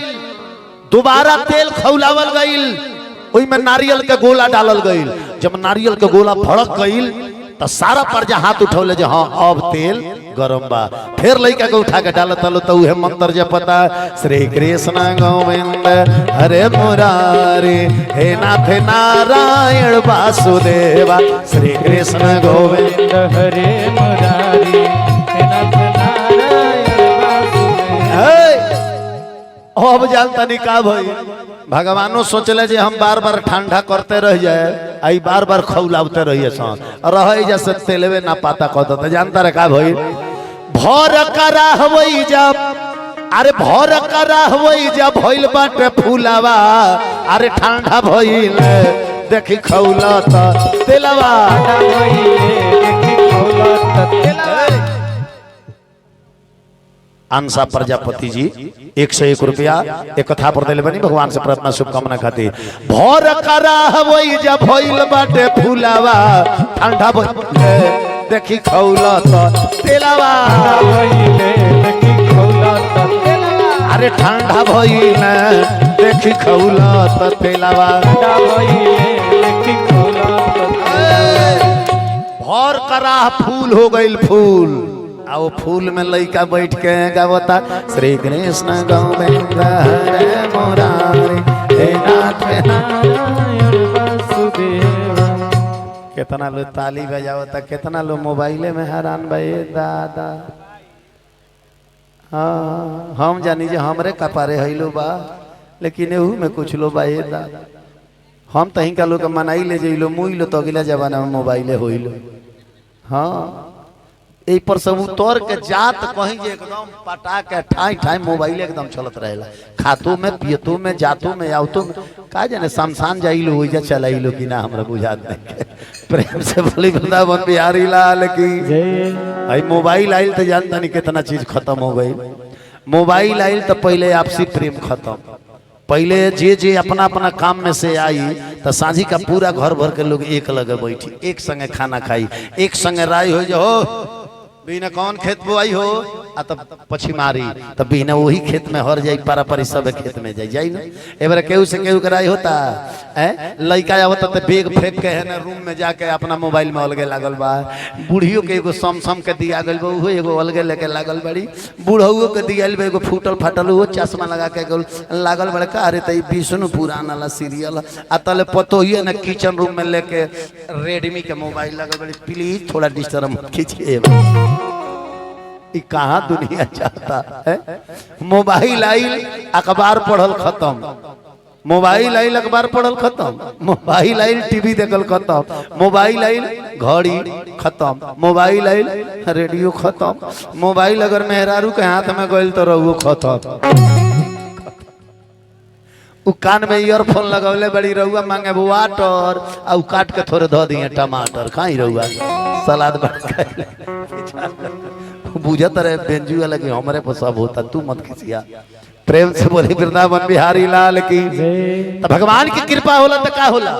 दोबारा तेल खौलावल गईल, ओई में नारियल के गोला डालल गईल। जब नारियल के गोला भड़क गईल तो सारा प्रजा हाथ उठौले जे हाँ अब तेल गरम बा। फिर लइका के उठा के डाल तलो तो उहे मंत्र जपता श्री कृष्ण गोविंद हरे मुरारी हे नाथ नारायण वासुदेवा श्री कृष्ण गोविंद हरे मुरारी हे नाथ नारायण वासुदेवा। अब जानता नहीं का भाई भगवानो सोचले जे हम बार बार ठंडा करते रह जाए आई बार बार खौलावते रहिए सन रहे जैसे तेलवे ना पाता कहता तो जानता रहे का भाई भर करा हवई जब अरे भर करा हवई जब भइल बाटे फूलावा अरे ठंडा भइल देखी खौलत तेलवा अंसा प्रजापति जी 101 रुपया एक कथा पर दिले बनी भगवान से प्रार्थना शुभकामना खातिर भोर करा वही जब भइल बाटे फूलावा ठंडा देखी खौलत तेलावा अरे ठंडा भइल देखी खौलत तेलावा भोर करा फूल हो गइल फूल आओ फूल में लइका बैठ के गावता श्री कृष्ण गोविंद हरे मुरारी हे नाथ नारायण वासुदेवा। कितना लोग ताली बजावता कितना लोग मोबाइले में हैरान भाई दादा। हाँ हम जानी जे हमरे कपारे हइलो बा लेकिन एहू में कुछ लो बा दादा हम तहीं का लोग मनाई ले जइलो मुई लो तो अगला जमाना में मोबाइले होइलो। हाँ ए पर सब उतर के जात कहीं जे एकदम पटा के ठाई ठाई मोबाइल एकदम चलत रहेला खातो में पियतो में जातो में आवतो में का जाने शमशान जाइलो ओइजा चलाइलो कि ना हमरा बुझात नहीं। प्रेम से बोली वृंदावन बिहारी लाल की भाई मोबाइल आइल तो जानता नहीं कितना चीज खत्म हो गई। मोबाइल आइल तो पहले आपसी प्रेम खत्म पहले जे जे अपना अपना काम में से आई तो साझी का पूरा घर भर के लोग एक लगे बैठी एक संगे खाना खाई एक संगे राय हो जो बिना कौन खेत बोआई हो आ तब पछिमारी तब बिना वही खेत में हर जाई पारा पारी सब खेत में जाई ना एबार केहू से केहू कराई होता है लइका आवता तो बेग फेंक के है ना रूम में जाके अपना मोबाइल में अलगे लागल बा। बूढ़ियों के एगो सम के दिया गल बा उहो एगो अलगे लेके लागल बड़ी बूढ़ऊ के दिया बा एगो फूटल फाटल वो चश्मा लगा के लागल बड़े का अरे तई विष्णु पुराण वाला सीरियल आ तले पतो ही ना किचन रूम में लेके रेडमी के मोबाइल लगल बड़ी प्लीज थोड़ा डिस्टर्ब मत कीजिए। कहाँ दुनिया चाहता है मोबाइल आइल अखबार पढ़ल खत्म मोबाइल आइल अखबार पढ़ल खत्म मोबाइल आइल टीवी देखल खत्म मोबाइल आइल घड़ी खत्म मोबाइल आइल रेडियो खत्म मोबाइल अगर मेहरारू के हाथ में गइल तो रहुओ खत्म। उ कान में ईयरफोन लगौले बड़ी रहुआ मांगे वाटर आ काट के थोड़े धो दिए टमाटर खाई रहुआ सलाद बना बुझत रहे बेंजू वाला कि हमारे पर सब होता तू मत खिसिया। प्रेम से बोली वृंदावन बिहारी लाल की। तो भगवान की कृपा होला तो का होला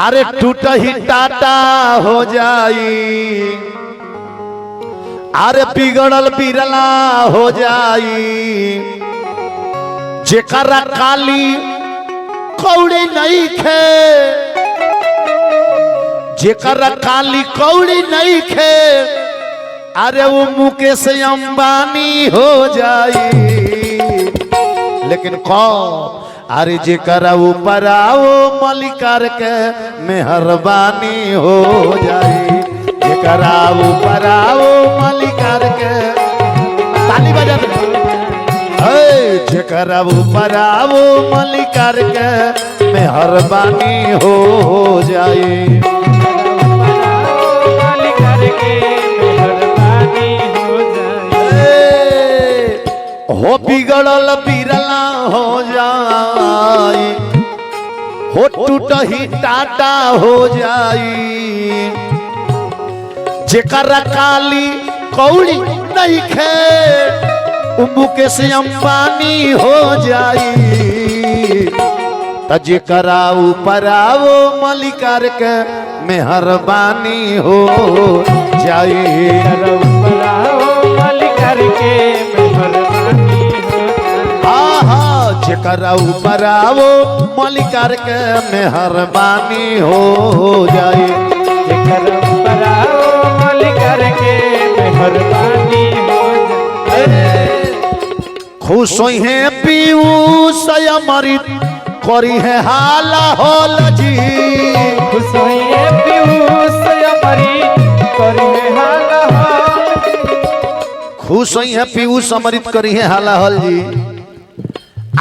अरे टूट ही टाटा हो जाई अरे बिगड़ल बिरला हो जाई जेकरा काली कौड़ी नहीं खे जेकरा काली कौड़ी नहीं खे अरे वो मुकेश अंबानी हो जाई लेकिन कौन अरे जेकरा ऊपर आओ मलिकार के मेहरबानी हो जाई जेकरा ऊपर आओ मलिकार के ताली बजा दे जेकरा ऊपर आओ मलिकार के मेहरबानी हो जाई हो बिगड़ल बिरला हो जाई हो टूट ही टाटा हो जाई जेकरा काली कौड़ी नहीं खे मुकेश अंबानी हो जाई त जेकरा ऊपर आओ मलिकार के मेहरबानी हो जाई मलिकार के जेकरा ऊपर आओ मलिकार के मेहरबानी हो जाए। जेकर ऊपर आओ मल करके मेहरबानी हो जाए। खुश होई है पीयूष अमृत करी है हाला होल जी। खुश होइए पीयूष अमृत करिए हाला हाल। खुश होई है पीयूष अमृत करी है हाला होल जी।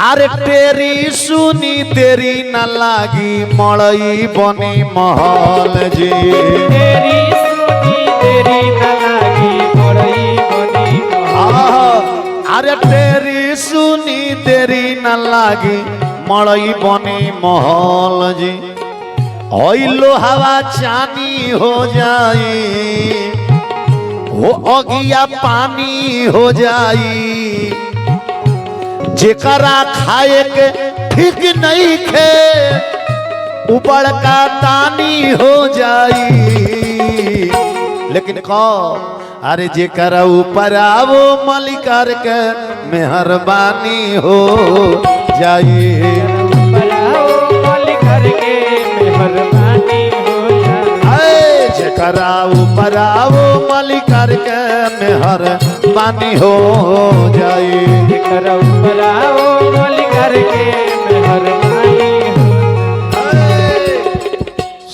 अरे तेरी सुनी तेरी न लागी मड़ई बनी महल जी। तेरी सुनी तेरी न लागी मड़ई बनी महल। अरे तेरी सुनी तेरी न लागी मड़ई बनी महल जी। ओइलो हवा चानी हो जाई वो अगिया पानी हो जाई। जेकरा खाए के ठीक नहीं खे ऊपर का तानी हो जाई। लेकिन कहो अरे जेकरा ऊपर आवो मलिकार के मेहरबानी हो जाई। बनाओ मल करके मेहरबानी हो जाए। जेकरा ऊपर आवो मलिकार के मेहरबानी हो जाई। जेकर ऊपर आओ मल करके मेहरबानी हो जाए।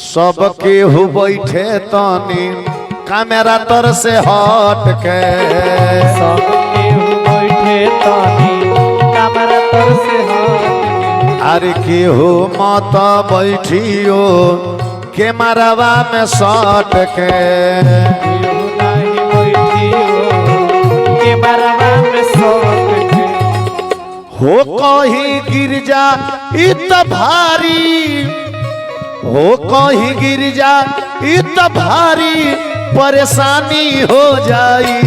सबके हो बैठे तनी कैमरा तर से हट के। सबके बैठे तानी कमरा तर से हट। अरे केहू मत बैठियो कैमरावा में सट के। केहू नहीं बैठियो कैमरावा में सट के। हो कहीं गिर जा इत भारी हो कहीं गिर जा इत भारी परेशानी हो जाई।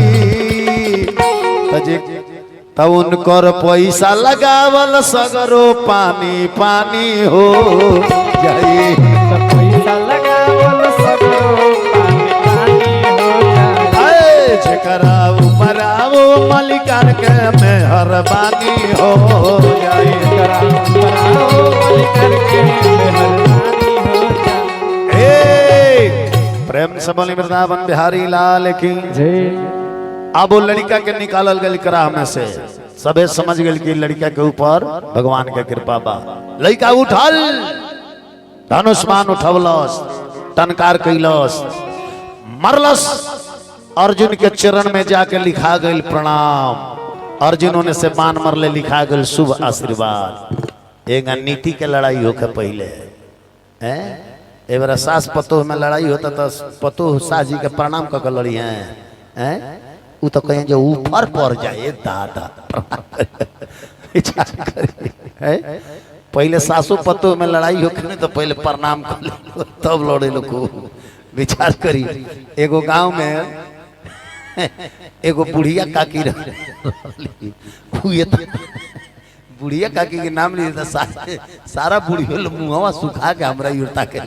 तब उनकर पैसा लगावल सगरो पानी पानी हो जाई। तो पैसा लगावल सगरो पानी पानी हो जाए। जेकरा ऊपर आवो मलिकार के मेहरबानी हो जाई। जेकरा ऊपर आओ मल करके मेहरबानी हो जाए। प्रेम से बोली वृंदावन बिहारी लाल की। अब वो लड़का के निकालल गई कराह में से सबे समझ गए कि लड़का के ऊपर भगवान के कृपा बा। लड़का उठल धनुष्मान उठवलस टनकार कैलस मरलस। अर्जुन के चरण में जाके लिखा गई प्रणाम। अर्जुन ने से बाण मरले लिखा गई शुभ आशीर्वाद। एक नीति के लड़ाई होके पहले ए बार सास पतोह में लड़ाई होता तो पतोह सास जी के प्रणाम कर लड़ी हैं। वो तो कहें जो ऊपर पड़ जाए दादा पहले सासू पतोह में लड़ाई होके तो पहले प्रणाम कर ले तब लड़े लोग विचार करी। एगो गांव में एगो बुढ़िया काकी रही। बुढ़िया काकी के नाम लिए सारा बुढ़िया मुहवा सुखा के हमरा युरता के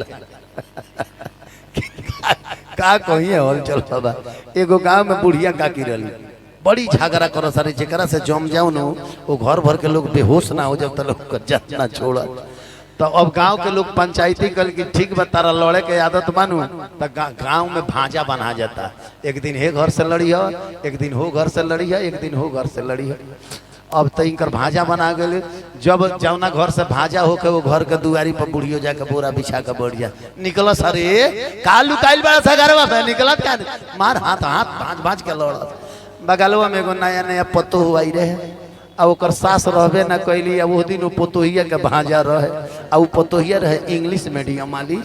का कही हल चल बाबा। एगो गांव में बुढ़िया काकी रही बड़ी झगड़ा करो सारे जेकरा से जम जाओ न वो घर भर के लोग बेहोश ना हो जब तक लोग जात ना छोड़ा। तो अब गांव के लोग पंचायती कल की ठीक बतारा लड़े के आदत मानू तो गांव में भांजा बना जाता। एक दिन हे घर से लड़ी है एक दिन हो घर से लड़ी है एक दिन हो घर से लड़ी है। अब तो इनकर भाजा बना गए। जब जौना घर से भाजा होके वो घर के दुआरी पर बुढ़ियो जाके बोरा बिछा के बढ़ जा निकल सरे कालू काल बड़ा सा घरवा पे निकलत क्या मार हाथ हाथ भाज भाज के लड़त। बगलवा में एगो नया नया पतो हुआ रहे आ ओकर सास रहबे ना कैली। वो दिन वो पतोहिया के भाजा रहे आ वो पतोहिया रहे इंग्लिश मीडियम वाली।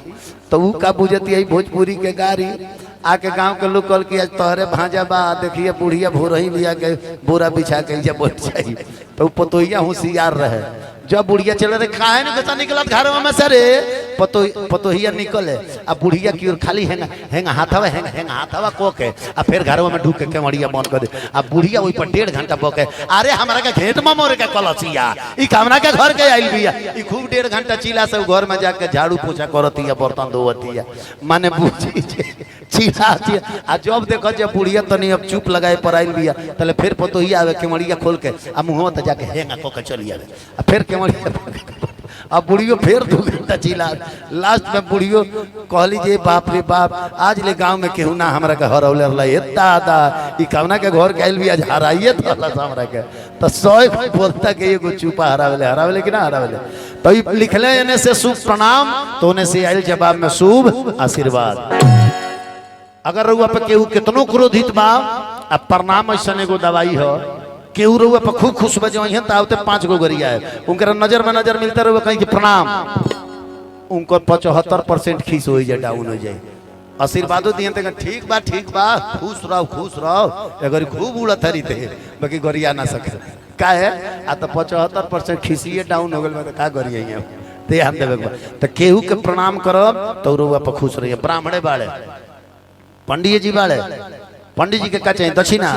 तो वो का बुझती है भोजपुरी के गाड़ी आके गांव के लोग कल की आज तोहरे भाजा बा देखिए बुढ़िया भोरही लिया के बोरा बिछा के बैठ जाई। तो पतोहिया होशियार रहे। जब बुढ़िया चले रहे काहे न कैसा निकलत घर में से रे पतोहिया निकले आ बुढ़िया की ओर खाली हेंगा हाथवा हेंगा हाथवा को के आ फिर घर में ढूक के केवड़िया बंद कर दे। आ बुढ़िया वही पर 1.5 घंटा बके अरे हमारा के घेट में मोरे के कलसिया ई कामना के घर के आइल बिया ई खूब 1.5 घंटा चिल्ला से घर में जाके झाड़ू पोछा करतिया बर्तन धोवतिया माने बुझी चिल्लाती। आ जब देखो जब बुढ़िया तनी अब चुप लगाए पर आइल बिया तले फिर पतोहिया आवे केवड़िया खोल के आ मुंहवा त जाके हेंगा को के चली आवे आ फिर केवड़िया अब बुढ़ियो फिर 2 घंटा चिल्ला। लास्ट में बुढ़ियो कहली जे बाप रे बाप आज ले गांव में केहू ना हमरा के हरौले रहला ए दादा ई कवना के घर गइल भी आज हराइए थला हमरा के तो 100 बोलता के एगो चुपा हरावेले कि ना हरावेले तो ई लिखले एने से शुभ प्रणाम तो ओने से आइल जवाब में शुभ आशीर्वाद। अगर रउआ पे केहू कितनो क्रोधित बा अब प्रणाम ऐसा एगो दवाई हो केहू रउआ पे खूब खुश बजे तावते 5 गो गरिया है उनकर नजर में नजर मिलता रहुआ कहीं कि प्रणाम उनको 75% खीस हो जाए डाउन हो जाए आशीर्वादो दिए तो ठीक बा खुश रहो अगर खूब उड़त हरी थे बाकी गरिया ना सके का है आ तो 75% खीसिए डाउन हो गल का गरिया ध्यान देवे तो केहू के प्रणाम करब तो रउआ पे खुश रहिए। ब्राह्मणे बाड़े पंडित जी बाड़े पंडित जी के का चाहिए दक्षिणा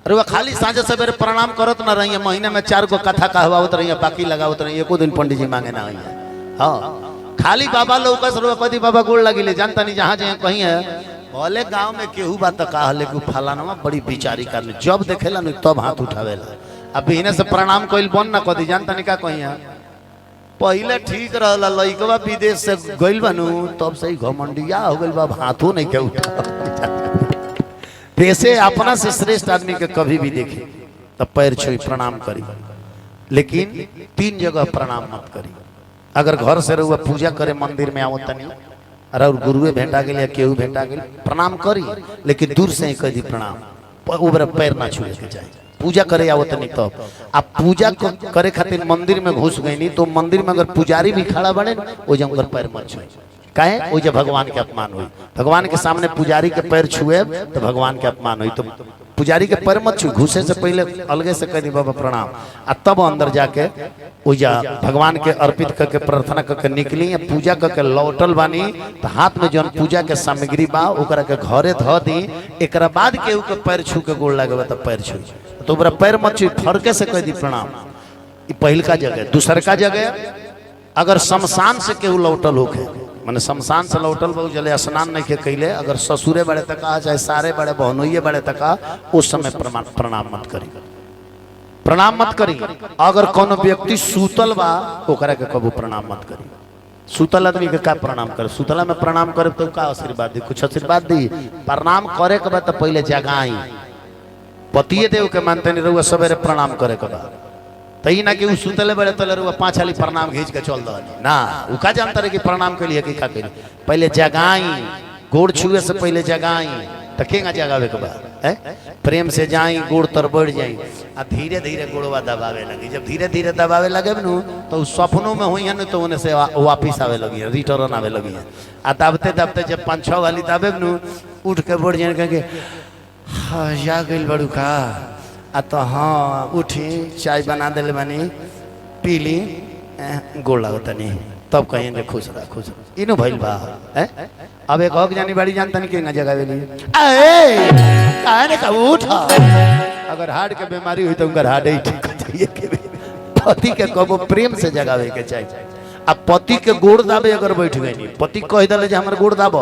रउआ खाली साँझ सवेरे प्रणाम करत ना रहिए महीने में 4 गो कथा कहवावत रहिए बाकी लगावत रहिए एको दिन पंडित जी मांगे ना आइए। हाँ खाली बाबा लोग कदी बाबा गोड़ लगिले जानता नहीं जहाँ जहाँ कहीं है भले गांव में केहू बात कहा लेकिन फलाना बड़ी बिचारी कर जब देखेला नहीं तब हाथ उठावेला अब इन्हें से प्रणाम कइल बन ना कदी जानता नहीं का कहीं है पहले ठीक रहला लइकवा विदेश से गइल बनू तब से घमंडिया हो गइल बा हाथों नहीं के उठा पैसे अपना से श्रेष्ठ आदमी के कभी भी देखे तब पैर छुई प्रणाम करी लेकिन 3 जगह प्रणाम मत करी। अगर घर से रहुआ पूजा करे मंदिर में आवत नहीं अरे गुरुए भेंटा गेल या केहू भेंटा गेल प्रणाम करी लेकिन दूर से ही कह दी प्रणाम ऊपर पैर ना छुए के चाहिए। पूजा करे आवत नहीं तो आप पूजा करे खातिर मंदिर में घुस गई नहीं तो मंदिर में अगर पुजारी भी खड़ा बने वो जब पैर मत छुए काहे वो जब भगवान के अपमान हुई भगवान के सामने पुजारी के पैर छुए तो भगवान के अपमान हुई तो पुजारी के पैर मत छू घुसे से पहले अलगे से कह दी बाबा प्रणाम आ तब अंदर जाके पूजा भगवान के अर्पित करके प्रार्थना करके निकली पूजा करके लौटल बानी तो हाथ में जौन पूजा के सामग्री बा ओकरा के घरे ध दी एक बाद केहू के पैर छू के गोड़ लगे तो पैर छू तो ओकरा पैर मत छू फरके से कह दी प्रणाम। पहल का जगह दूसर का जगह अगर शमशान से केहू लौटल होके मैंने शमशान से लौटल बहु जले स्नान नहीं के कैले अगर ससुरे बड़े तक चाहे सारे बड़े बहनोइये बड़े तक उस समय प्रणाम मत करी प्रणाम मत करी। अगर कोनो व्यक्ति सूतल बा ओकरा के कबू प्रणाम मत करी। सूतल आदमी के का प्रणाम करे सूतला में प्रणाम करे तो का आशीर्वाद दी कुछ आशीर्वाद दी प्रणाम करे के बाद तो पहले जगाई पतिए देव के मानते नहीं रहुआ सवेरे प्रणाम करे के बाद तई ना कि उ सुतले बड़े तले रुआ 5 हाली प्रणाम घींच के चल दहली ना उ का जानता रहे कि प्रणाम के लिए कि का के पहले जगाई गोड़ छुए से पहले जगाई त केगा जगावे के बाद प्रेम से जाई गोड़ तर बढ़ जाई आ धीरे धीरे गोड़वा दबावे लगी जब धीरे धीरे दबावे लगे न तो सपनों में हुई न तो उन्हें से वापिस आवे लगी रिटर्न आवे लगी आ दबते दबते जब 5-6 वाली दबे न उठ के बढ़ जाए कहे हाँ जा गई बड़ू का आ तो हाँ उठी चाय बना दिले बनी पी ली गोड़ लगता नहीं तब कहेंगे खुश रहा इनो भइल बा अब एक और जानी बाड़ी जानता नहीं कि जगह वेली काहे ने का उठ अगर हार्ट के बीमारी हुई तो उनका हार्ट ही ठीक हो जाइए पति के कबो प्रेम से जगावे के चाहिए। अब पति के गोड़ दाबे अगर बैठ गई नहीं पति कह दिले हमारे गोड़ दाबो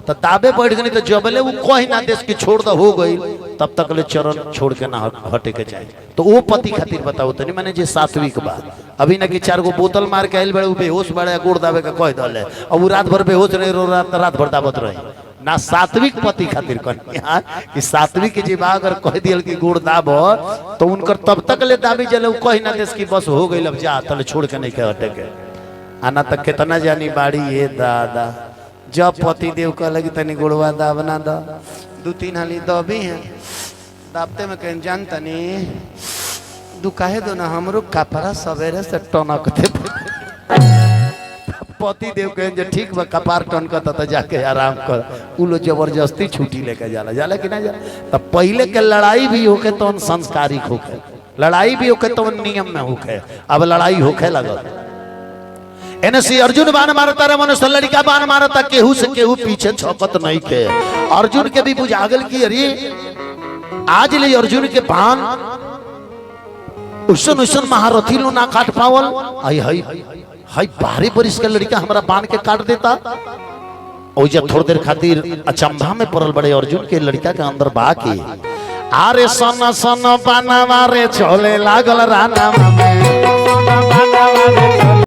तो दाबे बैठ गई तो जबले वो कही ना देश की छोड़ दो हो गई तब तक ले चरण छोड़ के ना हटे के चाहिए। तो वो पति खातिर बताओ तो नहीं मैंने जे सात्विक बात अभी ना कि 4 गो बोतल मार के आयल बड़े बेहोश बड़े गोड़ दाबे के कह दिले और वो रात भर बेहोश रहे रो रात भर दाबत रहे ना सात्विक पति खातिर कहनी कि सात्विक जी बा अगर कह दियल कि गोड़ दाबो तो उनकर तब तक ले दाबी जले कही ना देश की बस हो गई अब जा तले छोड़ के नहीं के हटे के आना तक कितना जानी बाड़ी ये दादा जब पति देव कह लगी तनी गोड़वा दाबना दा 2-3 हाली दबी है दाबते में कहीं जानता नहीं दुकाहे दो ना हमरो कपड़ा सवेरे से टनकते पति देव कहें ठीक बा कपार टनकता तो जाके आराम कर उ लो जबरदस्ती छुट्टी लेके जाला कि ना जाला। तब पहले के लड़ाई भी होके तो संस्कारिक होके लड़ाई भी होके तो नियम में होके अब लड़ाई होके लगल एनसी अर्जुन बाण मारता रे मनुष्य लड़का बाण मारता केहू से केहू पीछे छकत नहीं के अर्जुन के भी बुझागल की अरे आज ले अर्जुन के बाण उसन उसन महारथी लो ना काट पावल आई हाय हाय बारी बरिस के लड़का हमरा बाण के काट देता और जब थोड़ी देर खातिर अचंभा में पड़ल बड़े अर्जुन के लड़का के अंदर बा के आरे सन सन बाना मारे चले लागल राना